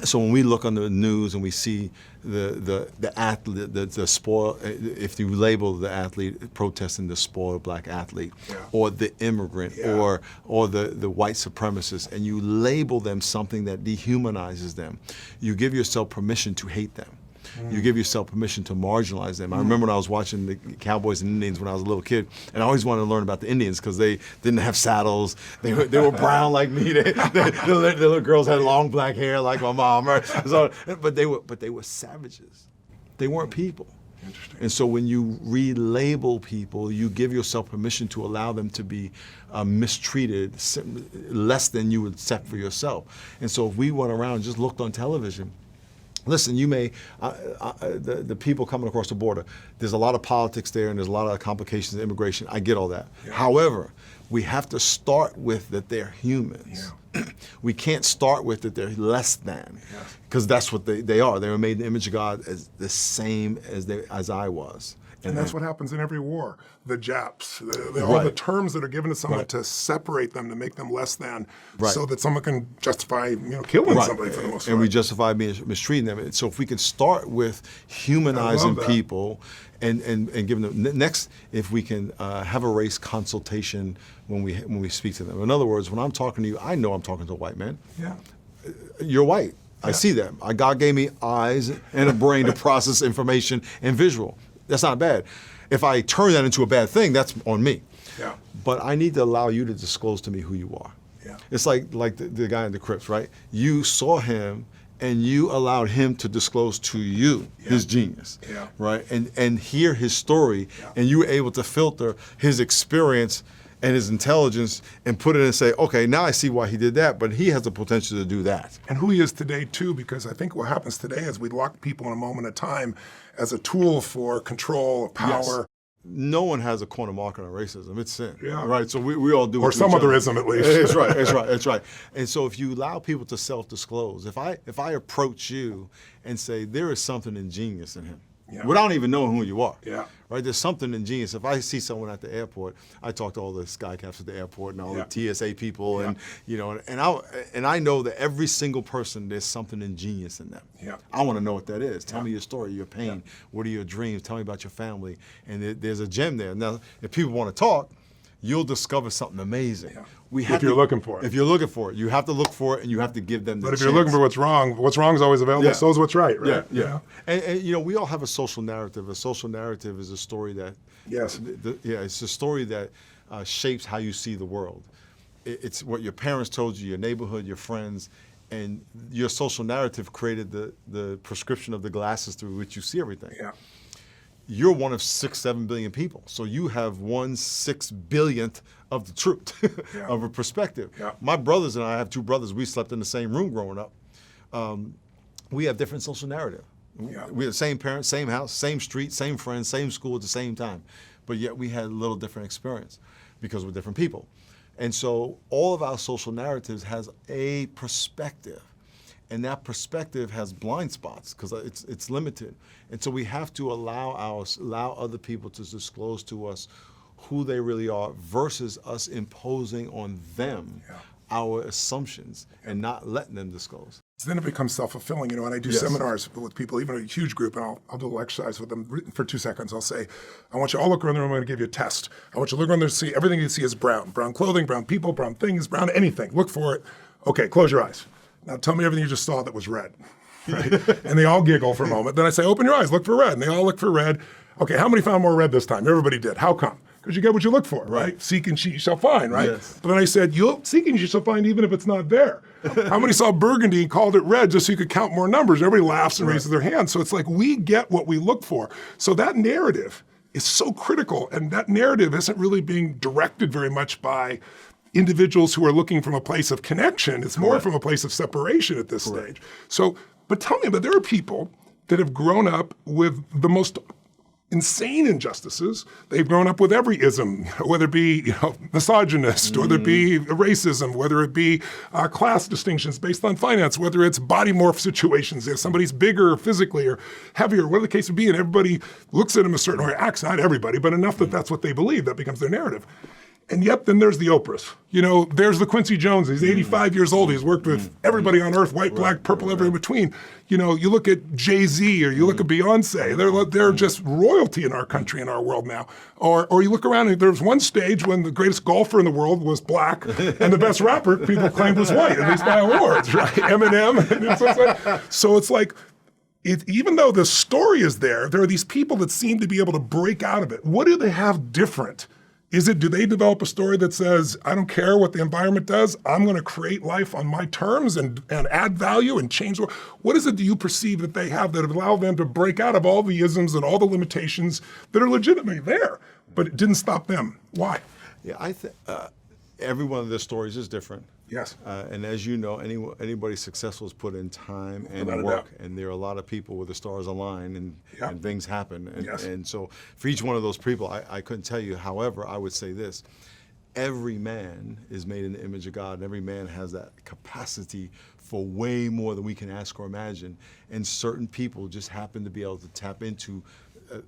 [SPEAKER 2] So when we look on the news and we see the athlete, the spoiled, if you label the athlete protesting the spoiled black athlete, or the immigrant, or the white supremacist, and you label them something that dehumanizes them, you give yourself permission to hate them. You give yourself permission to marginalize them. I remember when I was watching the Cowboys and Indians when I was a little kid, and I always wanted to learn about the Indians because they didn't have saddles. They were brown like me. The little girls had long black hair like my mom. Right? So, but they were savages. They weren't people. Interesting. And so when you relabel people, you give yourself permission to allow them to be mistreated less than you would set for yourself. And so if we went around and just looked on television, listen, you may, the people coming across the border, there's a lot of politics there and there's a lot of complications of immigration. I get all that. Yeah. However, we have to start with that they're humans. Yeah. We can't start with that they're less than, because that's what they are. They were made in the image of God as the same as I was.
[SPEAKER 1] And that's what happens in every war. The Japs, all the terms that are given to someone to separate them, to make them less than, so that someone can justify killing somebody for the most part.
[SPEAKER 2] And we justify mistreating them. And so if we can start with humanizing people and giving them, next, if we can have a race consultation when we speak to them. In other words, when I'm talking to you, I know I'm talking to a white man.
[SPEAKER 1] Yeah.
[SPEAKER 2] You're white. I see that. God gave me eyes and a brain to process information and visual. That's not bad. If I turn that into a bad thing, that's on me.
[SPEAKER 1] Yeah.
[SPEAKER 2] But I need to allow you to disclose to me who you are.
[SPEAKER 1] Yeah.
[SPEAKER 2] It's like the guy in the crypts, right? You saw him and you allowed him to disclose to you his genius, right? And hear his story, and you were able to filter his experience and his intelligence and put it in and say, okay, now I see why he did that, but he has the potential to do that.
[SPEAKER 1] And who he is today, too, because I think what happens today is we lock people in a moment of time as a tool for control, power.
[SPEAKER 2] Yes. No one has a corner market on racism. It's sin,
[SPEAKER 1] Yeah.
[SPEAKER 2] right? So we all do it.
[SPEAKER 1] Or some other ism, at least.
[SPEAKER 2] It's right, it's right. And so if you allow people to self-disclose, if I approach you and say, there is something ingenious in him, without even knowing who you are, right? There's something ingenious. If I see someone at the airport, I talk to all the sky caps at the airport and all the TSA people, and and I know that every single person, there's something ingenious in them. I want to know what that is. Tell me your story, your pain. What are your dreams? Tell me about your family. And there's a gem there. Now, if people want to talk, you'll discover something amazing.
[SPEAKER 1] If you're looking for it.
[SPEAKER 2] If you're looking for it, you have to look for it, and you have to give them the
[SPEAKER 1] But if
[SPEAKER 2] chance.
[SPEAKER 1] you're looking for what's wrong is always available. So is what's right, right?
[SPEAKER 2] Yeah. And we all have a social narrative. A social narrative is a story that it's a story that shapes how you see the world. It's what your parents told you, your neighborhood, your friends, and your social narrative created the prescription of the glasses through which you see everything. You're one of 6-7 billion people. So you have 1/6 billionth of the truth of a perspective. My brothers and I have 2 brothers. We slept in the same room growing up. We have different social narrative. We have the same parents, same house, same street, same friends, same school at the same time. But yet we had a little different experience because we're different people. And so all of our social narratives has a perspective. And that perspective has blind spots because it's limited. And so we have to allow other people to disclose to us who they really are versus us imposing on them our assumptions and not letting them disclose.
[SPEAKER 1] So then it becomes self-fulfilling, and I do seminars with people, even a huge group, and I'll do a little exercise with them for 2 seconds. I'll say, I want you all look around the room, I'm going to give you a test. I want you to look around there and see everything you see is brown. Brown clothing, brown people, brown things, brown anything. Look for it. Okay, close your eyes. Now tell me everything you just saw that was red. Right? And they all giggle for a moment. Then I say, open your eyes, look for red. And they all look for red. Okay, how many found more red this time? Everybody did. How come? Because you get what you look for, right? Seek and you shall find, right?
[SPEAKER 2] Yes.
[SPEAKER 1] But then I said, you'll seek and you shall find even if it's not there. How many saw burgundy and called it red just so you could count more numbers? Everybody laughs and raises their hand. So it's like we get what we look for. So that narrative is so critical. And that narrative isn't really being directed very much by individuals who are looking from a place of connection. It's more from a place of separation at this stage. So, but tell me, but there are people that have grown up with the most insane injustices. They've grown up with every ism, whether it be misogynist, whether it be racism, whether it be class distinctions based on finance, whether it's body morph situations, if somebody's bigger physically or heavier, whatever the case would be, and everybody looks at them a certain way, acts, not everybody, but enough that that's what they believe, that becomes their narrative. And yet then there's the Oprahs. There's the Quincy Jones. He's 85 years old. He's worked with everybody on earth, white, black, purple, everything in between. You look at Jay-Z or you look at Beyonce. They're just royalty in our country, in our world now. Or you look around and there's one stage when the greatest golfer in the world was black and the best rapper people claimed was white, at least by awards, right? Eminem. So it's like, even though the story is there are these people that seem to be able to break out of it. What do they have different? Do they develop a story that says, I don't care what the environment does, I'm going to create life on my terms and add value and change? What is it do you perceive that they have that allow them to break out of all the isms and all the limitations that are legitimately there, but it didn't stop them? Why?
[SPEAKER 2] Yeah, I think every one of their stories is different.
[SPEAKER 1] Yes.
[SPEAKER 2] And as you know, anybody successful has put in time and work. And there are a lot of people where the stars align and things happen. And so for each one of those people, I couldn't tell you. However, I would say this. Every man is made in the image of God, and every man has that capacity for way more than we can ask or imagine. And certain people just happen to be able to tap into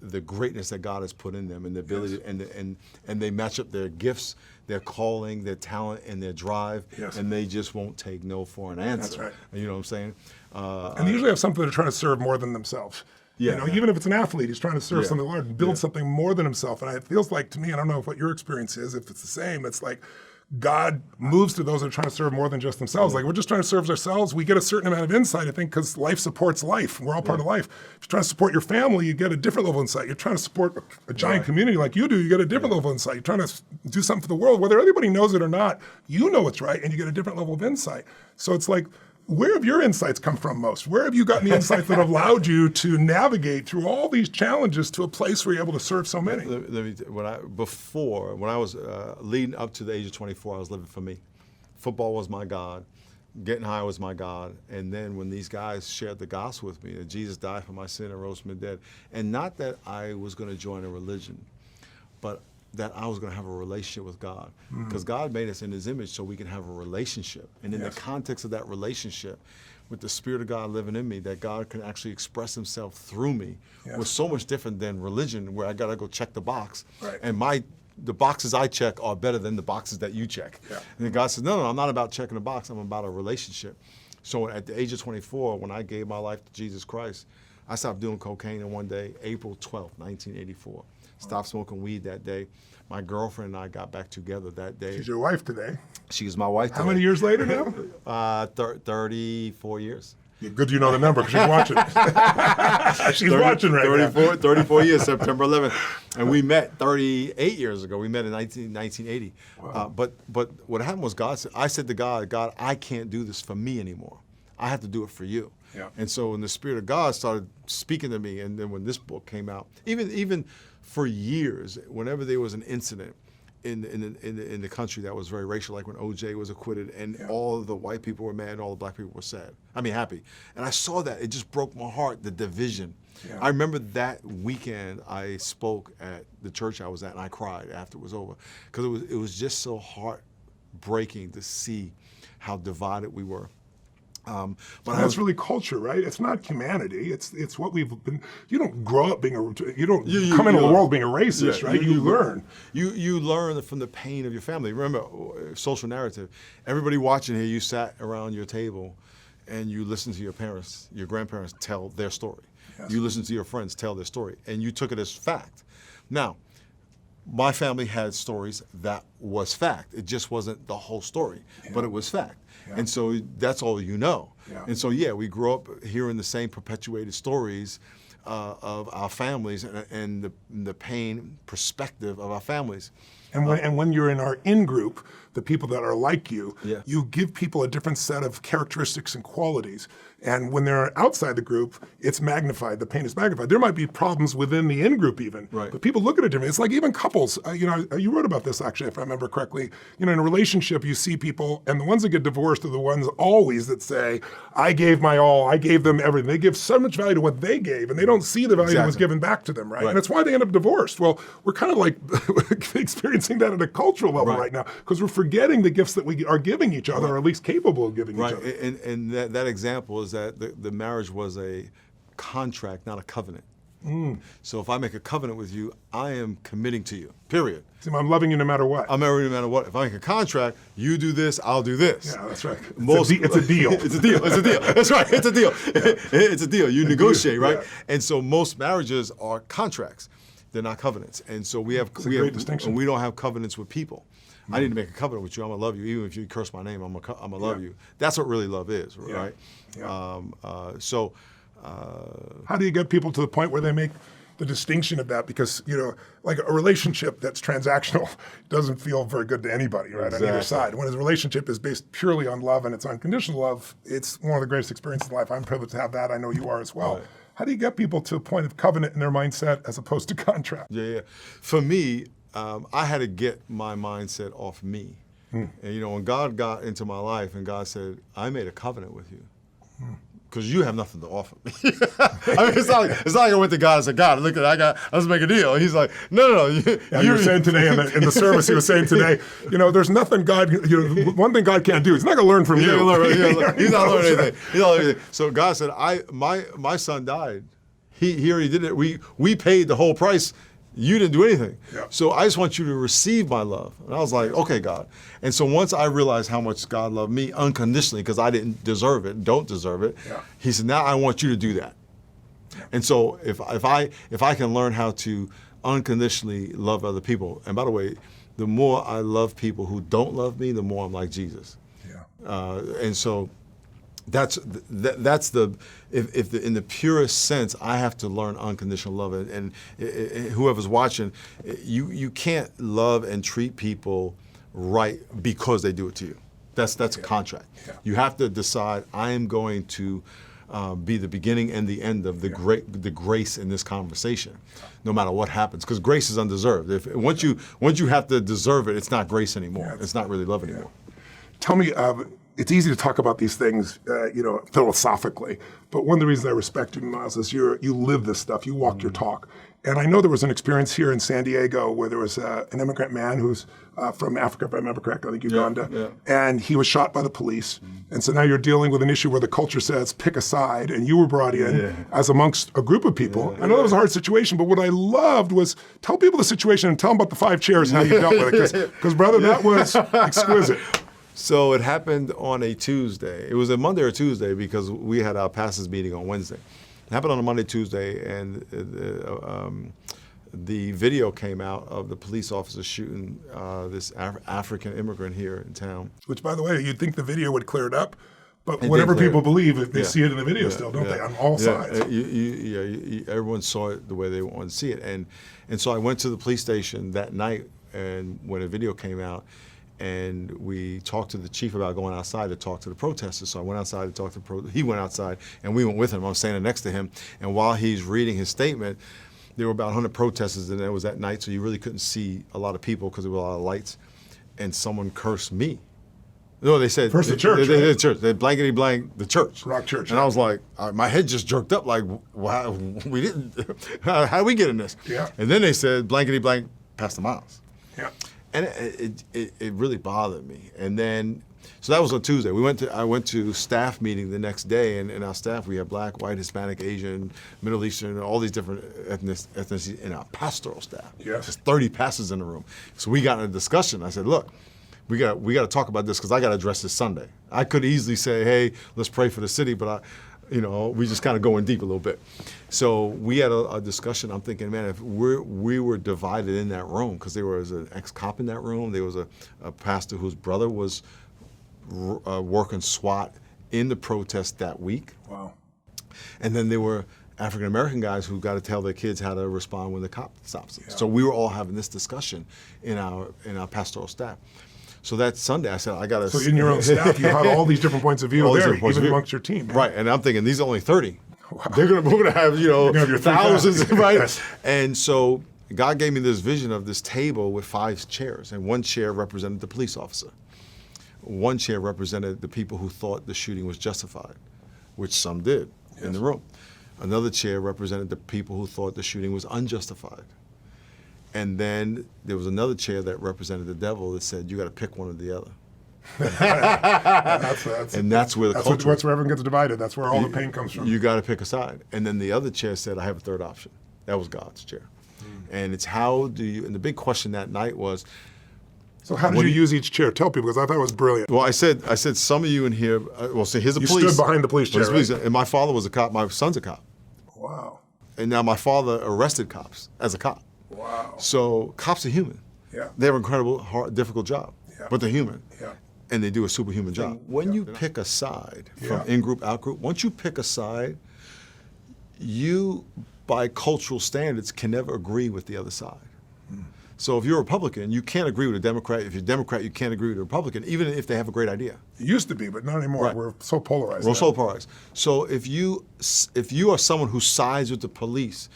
[SPEAKER 2] the greatness that God has put in them and the ability, and they match up their gifts, their calling, their talent, and their drive, and they just won't take no for an answer. That's right. You know what I'm saying?
[SPEAKER 1] And they usually have something they're trying to serve more than themselves. Even if it's an athlete, he's trying to serve something large, build something more than himself. And it feels like to me, I don't know what your experience is, if it's the same, it's like God moves to those that are trying to serve more than just themselves. Like, we're just trying to serve ourselves. We get a certain amount of insight, I think, because life supports life. We're all part of life. If you're trying to support your family, you get a different level of insight. You're trying to support a giant community like you do, you get a different level of insight. You're trying to do something for the world. Whether anybody knows it or not, you know it's right, and you get a different level of insight. So it's like, where have your insights come from most? Where have you gotten the insights that have allowed you to navigate through all these challenges to a place where you're able to serve so many?
[SPEAKER 2] When I was leading up to the age of 24, I was living for me. Football was my God. Getting high was my God. And then when these guys shared the gospel with me, that Jesus died for my sin and rose from the dead, and not that I was going to join a religion, but that I was going to have a relationship with God. Because God made us in his image so we can have a relationship. And in the context of that relationship, with the Spirit of God living in me, that God can actually express himself through me was so much different than religion, where I got to go check the box.
[SPEAKER 1] Right.
[SPEAKER 2] And the boxes I check are better than the boxes that you check. Yeah. And then God says, no, I'm not about checking a box. I'm about a relationship. So at the age of 24, when I gave my life to Jesus Christ, I stopped doing cocaine, and one day, April 12th, 1984, stopped smoking weed that day. My girlfriend and I got back together that day.
[SPEAKER 1] She's your wife today.
[SPEAKER 2] She's my wife today.
[SPEAKER 1] How many years later now?
[SPEAKER 2] 34 years.
[SPEAKER 1] Yeah, good you know the number, because she's watching. She's watching right now.
[SPEAKER 2] 34 years, September 11th. And we met 38 years ago. We met in 1980. Wow. But what happened was I said to God, I can't do this for me anymore. I have to do it for you. Yeah. And so when the Spirit of God started speaking to me, and then when this book came out, even for years, whenever there was an incident in the country that was very racial, like when OJ was acquitted, and all of the white people were mad and all the black people were happy. And I saw that. It just broke my heart, the division. Yeah. I remember that weekend I spoke at the church I was at, and I cried after it was over, because it was just so heartbreaking to see how divided we were.
[SPEAKER 1] But that's really culture, right? It's not humanity. It's what we've been. You don't grow up being you don't come into the world being a racist, right? You learn.
[SPEAKER 2] You learn from the pain of your family. Remember, social narrative. Everybody watching here, you sat around your table, and you listened to your parents, your grandparents tell their story. Yes. You listened to your friends tell their story, and you took it as fact. Now, my family had stories that was fact. It just wasn't the whole story, but it was fact. Yeah. And so that's all you know. Yeah. And so, we grew up hearing the same perpetuated stories of our families and the pain perspective of our families.
[SPEAKER 1] And when you're in our in-group, the people that are like you, you give people a different set of characteristics and qualities. And when they're outside the group, it's magnified. The pain is magnified. There might be problems within the in-group even, but people look at it differently. It's like even couples. You wrote about this, actually, if I remember correctly. In a relationship, you see people, and the ones that get divorced are the ones always that say, I gave my all, I gave them everything. They give so much value to what they gave, and they don't see the value that was given back to them, right? And that's why they end up divorced. Well, we're kind of like experiencing that at a cultural level right now, because we're forgetting the gifts that we are giving each other, or at least capable of giving each other.
[SPEAKER 2] And that example is that the marriage was a contract, not a covenant. So if I make a covenant with you, I am committing to you, period.
[SPEAKER 1] See, I'm loving you no matter what.
[SPEAKER 2] I'm loving you no matter what. If I make a contract, you do this, I'll do this.
[SPEAKER 1] Yeah, that's right. It's a deal.
[SPEAKER 2] It's a deal. That's right. It's a deal. It's a deal. You negotiate, right? And so most marriages are contracts. They're not covenants. And so we have
[SPEAKER 1] great distinction.
[SPEAKER 2] We don't have covenants with people. I need to make a covenant with you. I'm gonna love you, even if you curse my name. I'm gonna love you. That's what really love is, right?
[SPEAKER 1] Yeah.
[SPEAKER 2] How
[SPEAKER 1] do you get people to the point where they make the distinction of that? Because like a relationship that's transactional doesn't feel very good to anybody, right? Exactly. On either side. When a relationship is based purely on love and it's unconditional love, it's one of the greatest experiences in life. I'm privileged to have that. I know you are as well. Right. How do you get people to a point of covenant in their mindset as opposed to contract?
[SPEAKER 2] Yeah. For me, I had to get my mindset off me. And when God got into my life and God said, I made a covenant with you, because you have nothing to offer me. I mean, it's not like I went to God and said, God, look, let's make a deal. And he's like, no.
[SPEAKER 1] You were saying today in the service, he was saying today, there's nothing God, one thing God can't do. He's not going to learn from you.
[SPEAKER 2] He's not learning anything. So God said, my son died. He already did it. We paid the whole price. You didn't do anything. Yeah. So I just want you to receive my love. And I was like, okay, God. And so once I realized how much God loved me unconditionally, because I didn't deserve it, don't deserve it, he said, now I want you to do that. Yeah. And so if I can learn how to unconditionally love other people, and by the way, the more I love people who don't love me, the more I'm like Jesus.
[SPEAKER 1] Yeah.
[SPEAKER 2] And so that's the if in the purest sense, I have to learn unconditional love. And whoever's watching, you can't love and treat people right because they do it to you. That's a contract.
[SPEAKER 1] Yeah.
[SPEAKER 2] You have to decide, I am going to be the beginning and the end of the grace in this conversation, no matter what happens, because grace is undeserved. Once you have to deserve it, it's not grace anymore.
[SPEAKER 1] Yeah,
[SPEAKER 2] it's not really love anymore.
[SPEAKER 1] Tell me, it's easy to talk about these things, philosophically, but one of the reasons I respect you, Miles, is you live this stuff, you walk your talk. And I know there was an experience here in San Diego where there was an immigrant man who's from Africa, if I remember correctly, I think Uganda, and he was shot by the police. And so now you're dealing with an issue where the culture says, pick a side, and you were brought in as amongst a group of people. I know that was a hard situation, but what I loved was tell people the situation and tell them about the 5 chairs and how you dealt with it, because brother, that was exquisite.
[SPEAKER 2] So it happened on a Tuesday. It was a Monday or Tuesday because we had our pastors meeting on Wednesday. It happened on a Monday, Tuesday, and the video came out of the police officer shooting this African immigrant here in town.
[SPEAKER 1] Which, by the way, you'd think the video would clear it up, but whatever people believe, if they see it in the video still, don't they, on all sides?
[SPEAKER 2] Everyone saw it the way they wanted to see it. And so I went to the police station that night, and when a video came out, and we talked to the chief about going outside to talk to the protesters. So I went outside to talk to he went outside, and we went with him. I was standing next to him, and while he's reading his statement, there were about 100 protesters, and it was at night, so you really couldn't see a lot of people because there were a lot of lights, and someone cursed me. No, they said
[SPEAKER 1] first the church.
[SPEAKER 2] The church. They blankety blank the church.
[SPEAKER 1] Rock Church.
[SPEAKER 2] And I was like, my head just jerked up. Like, wow, we didn't. How did we get in this?
[SPEAKER 1] Yeah.
[SPEAKER 2] And then they said blankety blank Pastor Miles.
[SPEAKER 1] Yeah.
[SPEAKER 2] And it really bothered me. And then, so that was on Tuesday. I went to staff meeting the next day, and in our staff we have Black, white, Hispanic, Asian, Middle Eastern, all these different ethnicities in our pastoral staff.
[SPEAKER 1] Yes.
[SPEAKER 2] There's 30 pastors in the room. So we got in a discussion. I said, look, we got to talk about this because I got to address this Sunday. I could easily say, hey, let's pray for the city, but we just kind of go in deep a little bit. So we had a discussion. I'm thinking, man, if we were divided in that room, because there was an ex-cop in that room, there was a pastor whose brother was working SWAT in the protest that week.
[SPEAKER 1] Wow.
[SPEAKER 2] And then there were African-American guys who got to tell their kids how to respond when the cop stops them.
[SPEAKER 1] Yeah.
[SPEAKER 2] So we were all having this discussion in our pastoral staff. So that Sunday, I said, I got to...
[SPEAKER 1] So in your own staff, you had all these different points of view there, even amongst your team. Man.
[SPEAKER 2] Right, and I'm thinking, these are only 30. Wow. We're going to have,
[SPEAKER 1] your
[SPEAKER 2] thousands, right? And so God gave me this vision of this table with 5 chairs, and one chair represented the police officer. One chair represented the people who thought the shooting was justified, which some did in the room. Another chair represented the people who thought the shooting was unjustified. And then there was another chair that represented the devil that said, you got to pick one or the other. That's where the culture...
[SPEAKER 1] That's where everyone gets divided. That's where all the pain comes from.
[SPEAKER 2] You got to pick a side. And then the other chair said, I have a third option. That was God's chair. And it's how do you... And the big question that night was...
[SPEAKER 1] So how did you use each chair? Tell people, because I thought it was brilliant.
[SPEAKER 2] Well, I said some of you in here... so here's a police...
[SPEAKER 1] You stood behind the police chair, right?
[SPEAKER 2] And my father was a cop. My son's a cop.
[SPEAKER 1] Wow.
[SPEAKER 2] And now my father arrested cops as a cop.
[SPEAKER 1] Wow.
[SPEAKER 2] So cops are human.
[SPEAKER 1] Yeah.
[SPEAKER 2] They have an incredible, hard, difficult job. Yeah. But they're human.
[SPEAKER 1] Yeah.
[SPEAKER 2] And they do a superhuman job. When you pick a side from in-group, out-group, once you pick a side, you, by cultural standards, can never agree with the other side. So if you're a Republican, you can't agree with a Democrat. If you're a Democrat, you can't agree with a Republican, even if they have a great idea.
[SPEAKER 1] It used to be, but not anymore.
[SPEAKER 2] Right.
[SPEAKER 1] We're so polarized.
[SPEAKER 2] We're so polarized. So if you are someone who sides with the police,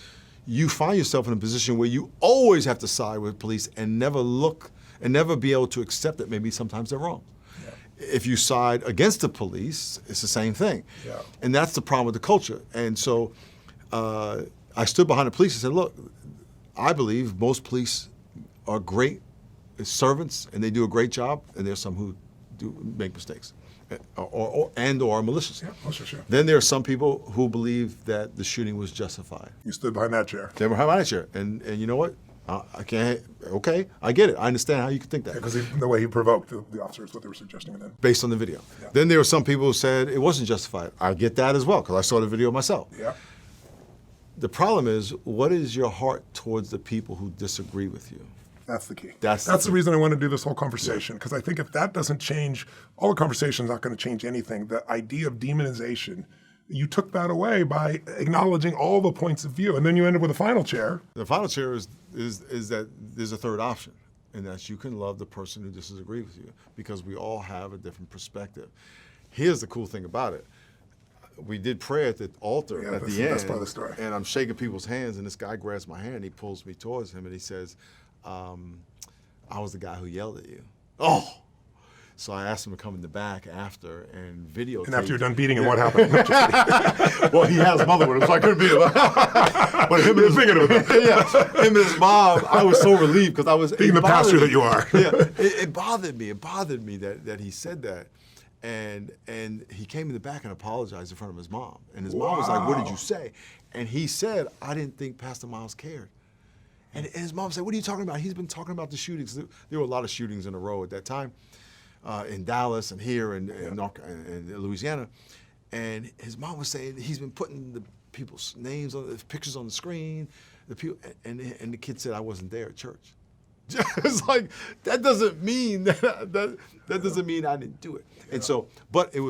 [SPEAKER 2] you find yourself in a position where you always have to side with police and never look and never be able to accept that maybe sometimes they're wrong. Yeah. If you side against the police, it's the same thing. Yeah. And that's the problem with the culture. And so I stood behind the police and said, look, I believe most police are great servants and they do a great job, and there's some who do make mistakes or are malicious.
[SPEAKER 1] Yeah, most for sure.
[SPEAKER 2] Then there are some people who believe that the shooting was justified.
[SPEAKER 1] You stood behind that chair.
[SPEAKER 2] They were behind that chair. And you know what? I can't, okay, I get it. I understand how you could think that.
[SPEAKER 1] Because the way he provoked the officers, what they were suggesting then.
[SPEAKER 2] Based on the video. Yeah. Then there were some people who said it wasn't justified. I get that as well, because I saw the video myself.
[SPEAKER 1] Yeah.
[SPEAKER 2] The problem is, what is your heart towards the people who disagree with you?
[SPEAKER 1] That's the key.
[SPEAKER 2] That's
[SPEAKER 1] the reason I want to do this whole conversation, because I think if that doesn't change, all the conversation is not going to change anything. The idea of demonization, you took that away by acknowledging all the points of view, and then you ended with a final chair.
[SPEAKER 2] The final chair is that there's a third option, and that's you can love the person who disagrees with you, because we all have a different perspective. Here's the cool thing about it. We did prayer at the altar at the end,
[SPEAKER 1] that's part of the story.
[SPEAKER 2] And I'm shaking people's hands, and this guy grabs my hand, he pulls me towards him, and he says, I was the guy who yelled at you. Oh! So I asked him to come in the back after and videotape.
[SPEAKER 1] And after you're done beating him, what happened?
[SPEAKER 2] Well, he has his mother with him, so I couldn't beat him. But him and his mom, I was so relieved because I was
[SPEAKER 1] being the pastor that you are.
[SPEAKER 2] It bothered me. It bothered me that he said that. And he came in the back and apologized in front of his mom. And his mom was like, "What did you say?" And he said, "I didn't think Pastor Miles cared." And his mom said, "What are you talking about? He's been talking about the shootings." There were a lot of shootings in a row at that time, in Dallas and here and Louisiana. And his mom was saying he's been putting the people's names on the pictures on the screen. The people and the kid said, "I wasn't there at church." It's like that doesn't mean that doesn't mean I didn't do it. And so, but it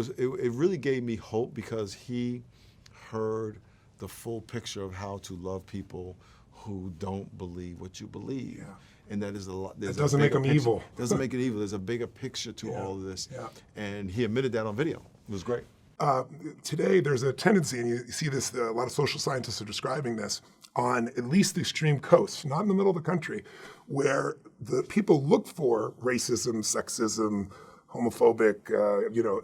[SPEAKER 2] really gave me hope because he heard the full picture of how to love people who don't believe what you believe.
[SPEAKER 1] Yeah.
[SPEAKER 2] And that is a lot.
[SPEAKER 1] It doesn't make them evil.
[SPEAKER 2] Doesn't make it evil. There's a bigger picture to all of this. Yeah. And he admitted that on video. It was great.
[SPEAKER 1] Today, there's a tendency, and you see this, a lot of social scientists are describing this, on at least the extreme coasts, not in the middle of the country, where the people look for racism, sexism, homophobic,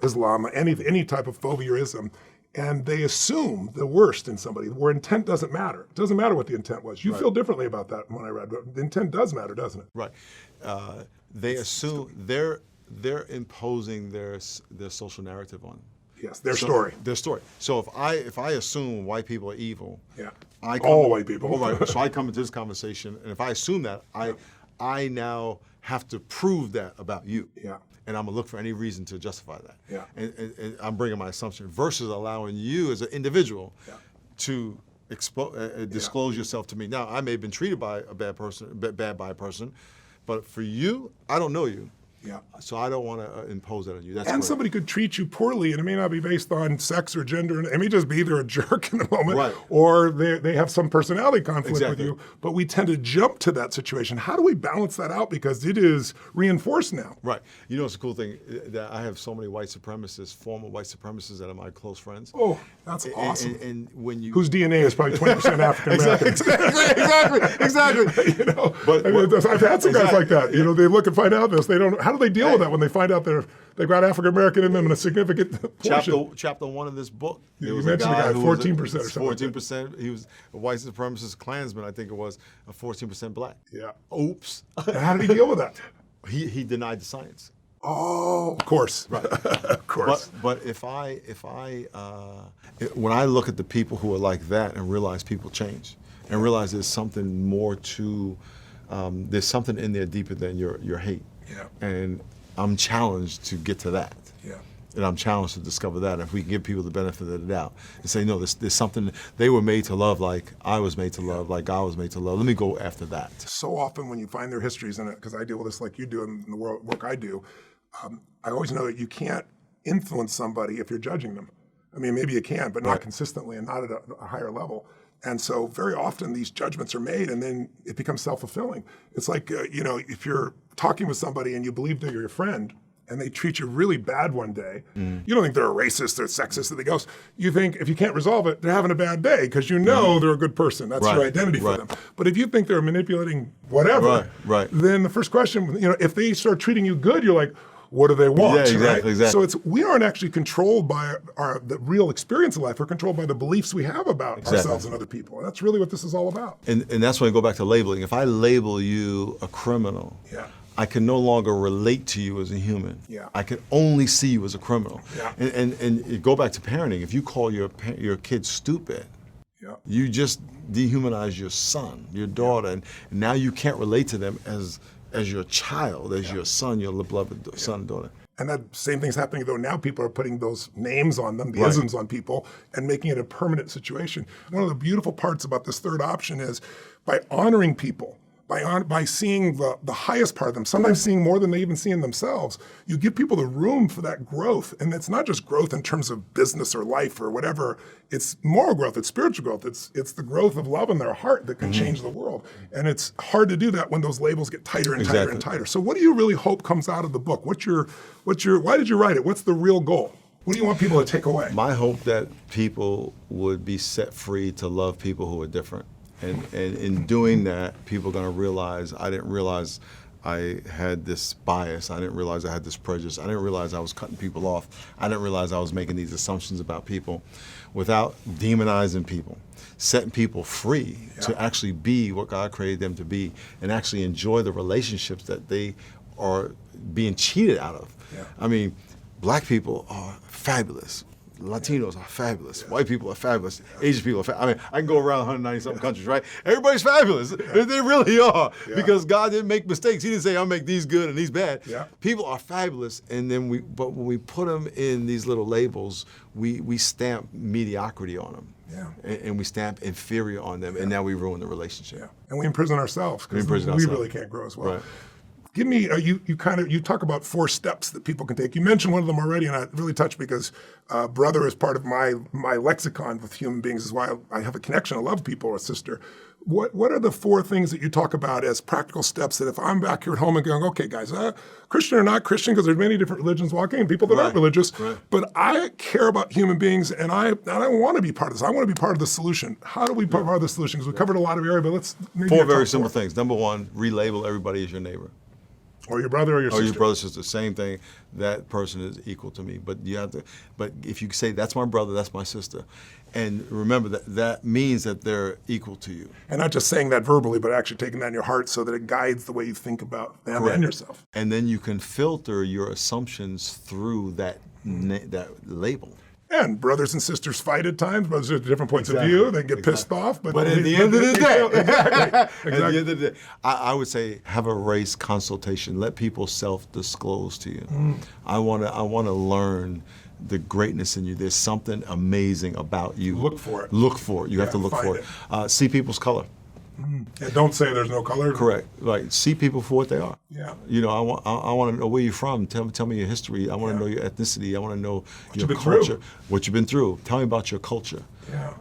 [SPEAKER 1] Islam, any type of phobia or ism, and they assume the worst in somebody, where intent doesn't matter. It doesn't matter what the intent was. You feel differently about that when I read, but the intent does matter, doesn't it?
[SPEAKER 2] Right. They assume they're imposing their social narrative on them.
[SPEAKER 1] Yes, their story.
[SPEAKER 2] Their story. So if I assume white people are evil,
[SPEAKER 1] all white people.
[SPEAKER 2] Right. So I come into this conversation, and if I assume that, I now have to prove that about you.
[SPEAKER 1] Yeah.
[SPEAKER 2] And I'm gonna look for any reason to justify that.
[SPEAKER 1] Yeah.
[SPEAKER 2] And I'm bringing my assumption versus allowing you as an individual to disclose yourself to me. Now, I may have been treated by a bad by a person, but for you, I don't know you.
[SPEAKER 1] Yeah.
[SPEAKER 2] So I don't want to impose that on you. That's
[SPEAKER 1] and
[SPEAKER 2] correct.
[SPEAKER 1] Somebody could treat you poorly, and it may not be based on sex or gender. It may just be either a jerk in the moment, or they have some personality conflict with you. But we tend to jump to that situation. How do we balance that out? Because it is reinforced now.
[SPEAKER 2] Right. You know, it's a cool thing that I have so many white supremacists, former white supremacists that are my close friends.
[SPEAKER 1] Oh, that's awesome.
[SPEAKER 2] And when you
[SPEAKER 1] whose DNA is probably 20% African American.
[SPEAKER 2] Exactly.
[SPEAKER 1] But I've had some guys like that. You know, they look and find out this. They don't. How do they deal with that when they find out they've got African American in them in a significant portion?
[SPEAKER 2] Chapter 1 of this book.
[SPEAKER 1] You mentioned a guy 14% or something.
[SPEAKER 2] 14%. He was a white supremacist Klansman. I think it was a 14% black.
[SPEAKER 1] Yeah.
[SPEAKER 2] Oops.
[SPEAKER 1] And how did he deal with that?
[SPEAKER 2] He denied the science.
[SPEAKER 1] Oh, of course.
[SPEAKER 2] Right.
[SPEAKER 1] Of course.
[SPEAKER 2] But when I look at the people who are like that and realize people change and realize there's something more to, there's something in there deeper than your hate.
[SPEAKER 1] Yeah.
[SPEAKER 2] And I'm challenged to get to that.
[SPEAKER 1] Yeah.
[SPEAKER 2] And I'm challenged to discover that. If we can give people the benefit of the doubt and say, no, there's something, they were made to love like I was made to love, like God was made to love. Let me go after that.
[SPEAKER 1] So often when you find their histories in it, because I deal with this like you do in the work I do, I always know that you can't influence somebody if you're judging them. I mean, maybe you can, but not consistently and not at a higher level. And so very often these judgments are made and then it becomes self-fulfilling. It's like, if you're talking with somebody and you believe they're your friend and they treat you really bad one day, you don't think they're a racist or sexist or anything else. You think if you can't resolve it, they're having a bad day because you know they're a good person. That's your identity for them. But if you think they're manipulating whatever, then the first question, if they start treating you good, you're like, what do they want?
[SPEAKER 2] Yeah, exactly.
[SPEAKER 1] So we aren't actually controlled by the real experience of life. We're controlled by the beliefs we have about ourselves and other people. And that's really what this is all about.
[SPEAKER 2] And that's when I go back to labeling. If I label you a criminal, I can no longer relate to you as a human.
[SPEAKER 1] Yeah.
[SPEAKER 2] I can only see you as a criminal.
[SPEAKER 1] Yeah.
[SPEAKER 2] And you go back to parenting. If you call your kid stupid, you just dehumanize your son, your daughter, and now you can't relate to them as your child, as your son, your beloved son and daughter.
[SPEAKER 1] And that same thing's happening, though. Now people are putting those names on them, the isms on people, and making it a permanent situation. One of the beautiful parts about this third option is by honoring people, by seeing the highest part of them, sometimes seeing more than they even see in themselves, you give people the room for that growth. And it's not just growth in terms of business or life or whatever. It's moral growth. It's spiritual growth. It's the growth of love in their heart that can change the world. And it's hard to do that when those labels get tighter and tighter and tighter. So what do you really hope comes out of the book? Why did you write it? What's the real goal? What do you want people to take away?
[SPEAKER 2] My hope that people would be set free to love people who are different. And in doing that, people are going to realize, I didn't realize I had this bias. I didn't realize I had this prejudice. I didn't realize I was cutting people off. I didn't realize I was making these assumptions about people without demonizing people, setting people free to actually be what God created them to be and actually enjoy the relationships that they are being cheated out of.
[SPEAKER 1] Yeah.
[SPEAKER 2] I mean, black people are fabulous. Latinos are fabulous. White people are fabulous. Asian people are fabulous. I mean, I can go around 190-something countries, right? Everybody's fabulous. They really are. Because God didn't make mistakes. He didn't say, I'll make these good and these bad. People are fabulous. And then but when we put them in these little labels, we stamp mediocrity on them. And we stamp inferior on them. And now we ruin the relationship.
[SPEAKER 1] And we imprison ourselves because we really can't grow as well.
[SPEAKER 2] Right.
[SPEAKER 1] Give me, you talk about 4 steps that people can take. You mentioned one of them already, and I really touched because brother is part of my lexicon with human beings, is why I have a connection. I love people, a sister. What are the 4 things that you talk about as practical steps that if I'm back here at home and going, okay, guys, Christian or not Christian, because there's many different religions walking and people that aren't religious, but I care about human beings and I want to be part of this. I want to be part of the solution. How do we be part of the solution? Because we covered a lot of area, but let's maybe
[SPEAKER 2] 4 very simple things. Number 1, relabel everybody as your neighbor.
[SPEAKER 1] Or your brother or your sister.
[SPEAKER 2] Or your brother, sister, same thing. That person is equal to me. But you have to. But if you say that's my brother, that's my sister, and remember that means that they're equal to you.
[SPEAKER 1] And not just saying that verbally, but actually taking that in your heart so that it guides the way you think about them and yourself.
[SPEAKER 2] And then you can filter your assumptions through that label.
[SPEAKER 1] And brothers and sisters fight at times. Brothers have different points of view. They get pissed off.
[SPEAKER 2] But at the end of the day,
[SPEAKER 1] At
[SPEAKER 2] the end of the day, I would say have a race consultation. Let people self-disclose to you. I want to learn the greatness in you. There's something amazing about you.
[SPEAKER 1] Look for it.
[SPEAKER 2] Look for it. You have to look for it. See people's color.
[SPEAKER 1] And don't say there's no color.
[SPEAKER 2] Correct. Like, see people for what they are.
[SPEAKER 1] Yeah.
[SPEAKER 2] You know, I want to know where you're from. Tell me your history. I want to know your ethnicity. I want to know your culture. What you've been through. Tell me about your culture.
[SPEAKER 1] Yeah.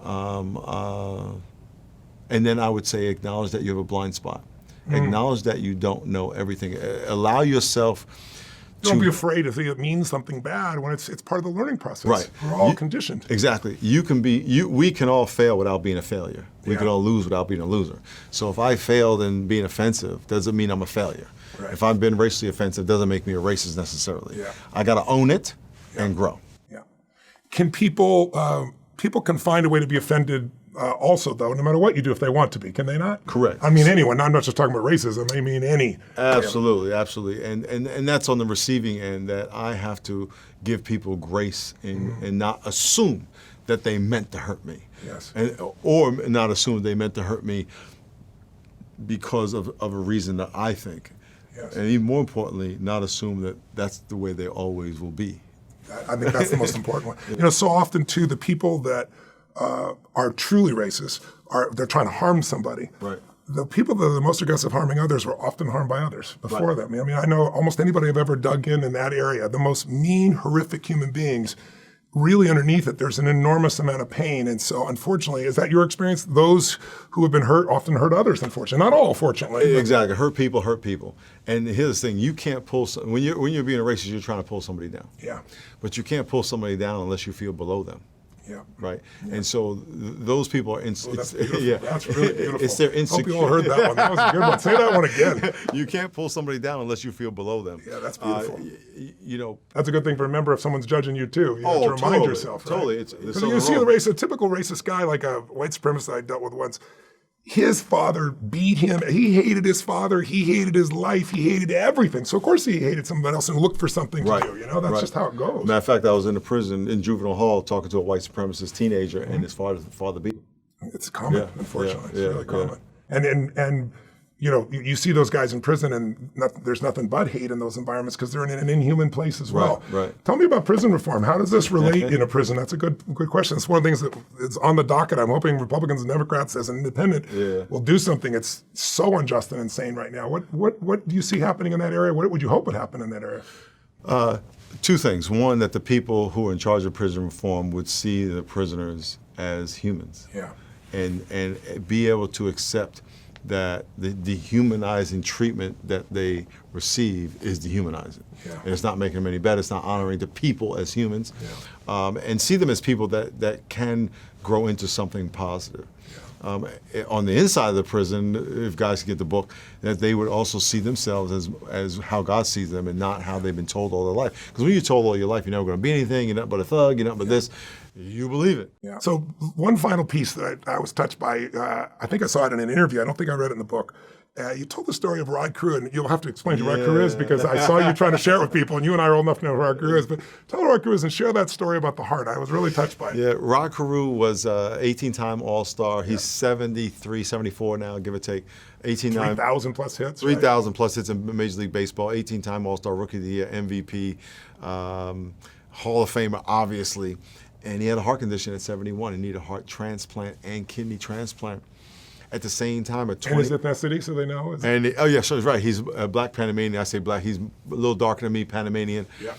[SPEAKER 2] And then I would say acknowledge that you have a blind spot. Acknowledge that you don't know everything. Allow yourself.
[SPEAKER 1] Don't be afraid to think it means something bad when it's part of the learning process.
[SPEAKER 2] Right.
[SPEAKER 1] We're all conditioned.
[SPEAKER 2] Exactly. We can all fail without being a failure. We can all lose without being a loser. So if I failed in being offensive, doesn't mean I'm a failure.
[SPEAKER 1] Right.
[SPEAKER 2] If I've been racially offensive, doesn't make me a racist necessarily.
[SPEAKER 1] Yeah.
[SPEAKER 2] I got to own it and grow.
[SPEAKER 1] Yeah. Can people can find a way to be offended also, though, no matter what you do, if they want to be, can they not?
[SPEAKER 2] Correct.
[SPEAKER 1] I mean, anyone. I'm not just talking about racism. I mean, any.
[SPEAKER 2] Absolutely, absolutely. And that's on the receiving end, that I have to give people grace and not assume that they meant to hurt me.
[SPEAKER 1] Yes.
[SPEAKER 2] Or not assume they meant to hurt me because of a reason that I think.
[SPEAKER 1] Yes.
[SPEAKER 2] And even more importantly, not assume that that's the way they always will be.
[SPEAKER 1] I think that's the most important one. You know, so often, too, the people that are truly racist, they're trying to harm somebody.
[SPEAKER 2] Right.
[SPEAKER 1] The people that are the most aggressive harming others were often harmed by others before them. I mean, I know almost anybody I've ever dug in that area, the most mean, horrific human beings, really underneath it, there's an enormous amount of pain. And so, unfortunately, is that your experience? Those who have been hurt often hurt others, unfortunately. Not all, fortunately.
[SPEAKER 2] Exactly. Hurt people. And here's the thing, you can't pull, when you're being a racist, you're trying to pull somebody down.
[SPEAKER 1] Yeah.
[SPEAKER 2] But you can't pull somebody down unless you feel below them.
[SPEAKER 1] Yeah.
[SPEAKER 2] Right. Yeah. And so those people are
[SPEAKER 1] that's beautiful. That's really beautiful.
[SPEAKER 2] It's their insecurity.
[SPEAKER 1] Hope you all heard that one. That was a good one. Say that one again.
[SPEAKER 2] You can't pull somebody down unless you feel below them.
[SPEAKER 1] Yeah, that's beautiful.
[SPEAKER 2] You know,
[SPEAKER 1] that's a good thing to remember if someone's judging you too. You have to remind yourself. Right?
[SPEAKER 2] Totally.
[SPEAKER 1] Because you see a typical racist guy, like a white supremacist I dealt with once. His father beat him. He hated his father. He hated his life. He hated everything. So of course he hated somebody else and looked for something to do. You know, that's just how it goes.
[SPEAKER 2] Matter of fact, I was in the prison in juvenile hall talking to a white supremacist teenager, and his father beat him.
[SPEAKER 1] It's common, unfortunately. It's really common. And you see those guys in prison and there's nothing but hate in those environments because they're in an inhuman place as well.
[SPEAKER 2] Right.
[SPEAKER 1] Tell me about prison reform. How does this relate in a prison? That's a good question. It's one of the things that is on the docket. I'm hoping Republicans and Democrats as an independent will do something. It's so unjust and insane right now. What do you see happening in that area? What would you hope would happen in that area?
[SPEAKER 2] Two things. One, that the people who are in charge of prison reform would see the prisoners as humans.
[SPEAKER 1] Yeah.
[SPEAKER 2] And be able to accept that the dehumanizing treatment that they receive is dehumanizing.
[SPEAKER 1] Yeah.
[SPEAKER 2] And it's not making them any better. It's not honoring the people as humans.
[SPEAKER 1] Yeah.
[SPEAKER 2] And see them as people that can grow into something positive. On the inside of the prison, if guys get the book, that they would also see themselves as how God sees them and not how they've been told all their life. Because when you're told all your life you're never going to be anything, you're not but a thug, you're not but this, you believe it.
[SPEAKER 1] Yeah. So one final piece that I was touched by, I think I saw it in an interview. I don't think I read it in the book. You told the story of Rod Carew, and you'll have to explain who Rod Carew is because I saw you trying to share it with people, and you and I are old enough to know who Rod Carew is. But tell Rod Carew is and share that story about the heart. I was really touched by it.
[SPEAKER 2] Yeah, Rod Carew was 18-time All-Star. He's 73, 74 now, give or take.
[SPEAKER 1] 3,000 plus hits.
[SPEAKER 2] 3,000 plus hits in Major League Baseball. 18-time All-Star, Rookie of the Year, MVP, Hall of Famer, obviously. And he had a heart condition at 71. He needed a heart transplant and kidney transplant. At the same time,
[SPEAKER 1] and his ethnicity, so they know?
[SPEAKER 2] So he's right. He's a black Panamanian. I say black. He's a little darker than me, Panamanian.
[SPEAKER 1] Yeah.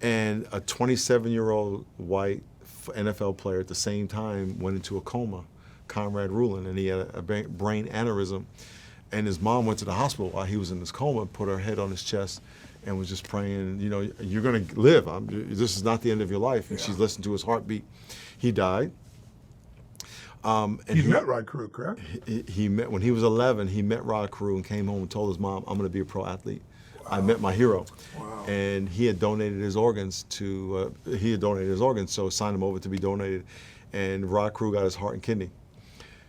[SPEAKER 2] And a 27-year-old white NFL player at the same time went into a coma, Conrad Rulin, and he had a brain aneurysm. And his mom went to the hospital while he was in this coma, put her head on his chest, and was just praying, you're going to live. This is not the end of your life. And she's listened to his heartbeat. He died.
[SPEAKER 1] And he met Rod Carew, correct?
[SPEAKER 2] He met when he was 11. He met Rod Carew and came home and told his mom, "I'm going to be a pro athlete." Wow. I met my hero, and he had donated his organs so signed him over to be donated, and Rod Carew got his heart and kidney.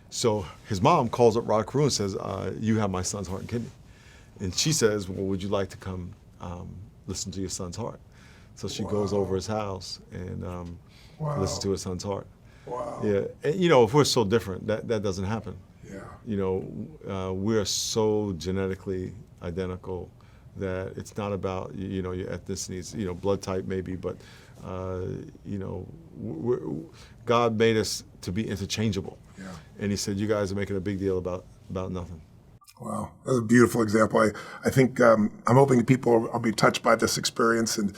[SPEAKER 2] So his mom calls up Rod Carew and says, "You have my son's heart and kidney," and she says, "Well, would you like to come listen to your son's heart?" So she goes over his house and listens to his son's heart.
[SPEAKER 1] Wow.
[SPEAKER 2] Yeah, and if we're so different, that doesn't happen.
[SPEAKER 1] Yeah.
[SPEAKER 2] We're so genetically identical that it's not about your ethnicities, blood type maybe, but God made us to be interchangeable.
[SPEAKER 1] Yeah.
[SPEAKER 2] And He said, you guys are making a big deal about nothing.
[SPEAKER 1] Wow, that's a beautiful example. I think I'm hoping that people will be touched by this experience and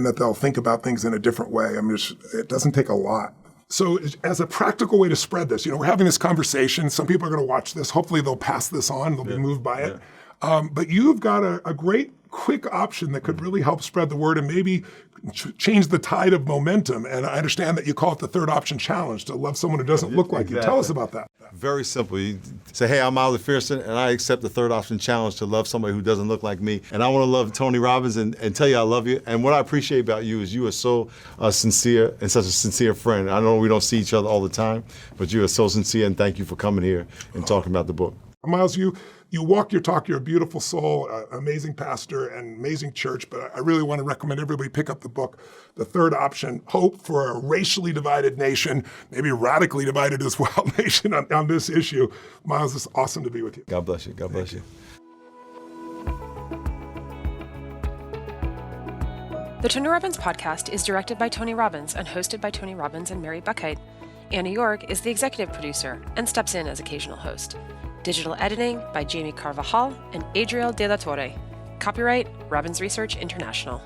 [SPEAKER 1] that they'll think about things in a different way. It doesn't take a lot. So as a practical way to spread this, we're having this conversation. Some people are going to watch this. Hopefully they'll pass this on. They'll be moved by it. But you've got a great quick option that could really help spread the word and maybe change the tide of momentum. And I understand that you call it the third option challenge, to love someone who doesn't look like you. Tell us about that.
[SPEAKER 2] Very simple. You say, hey, I'm Miles McPherson, and I accept the third option challenge to love somebody who doesn't look like me. And I want to love Tony Robbins and tell you I love you. And what I appreciate about you is you are so sincere and such a sincere friend. I know we don't see each other all the time, but you are so sincere, and thank you for coming here and talking about the book.
[SPEAKER 1] Miles, you walk your talk. You're a beautiful soul, amazing pastor, and amazing church. But I really want to recommend everybody pick up the book, The Third Option, Hope for a Racially Divided Nation, maybe radically divided as well, nation on this issue. Miles, it's awesome to be with you.
[SPEAKER 2] God bless you. God bless you.
[SPEAKER 3] The Tony Robbins Podcast is directed by Tony Robbins and hosted by Tony Robbins and Mary Buckheit. Anna York is the executive producer and steps in as occasional host. Digital editing by Jamie Carvajal and Adriel De La Torre. Copyright Robbins Research International.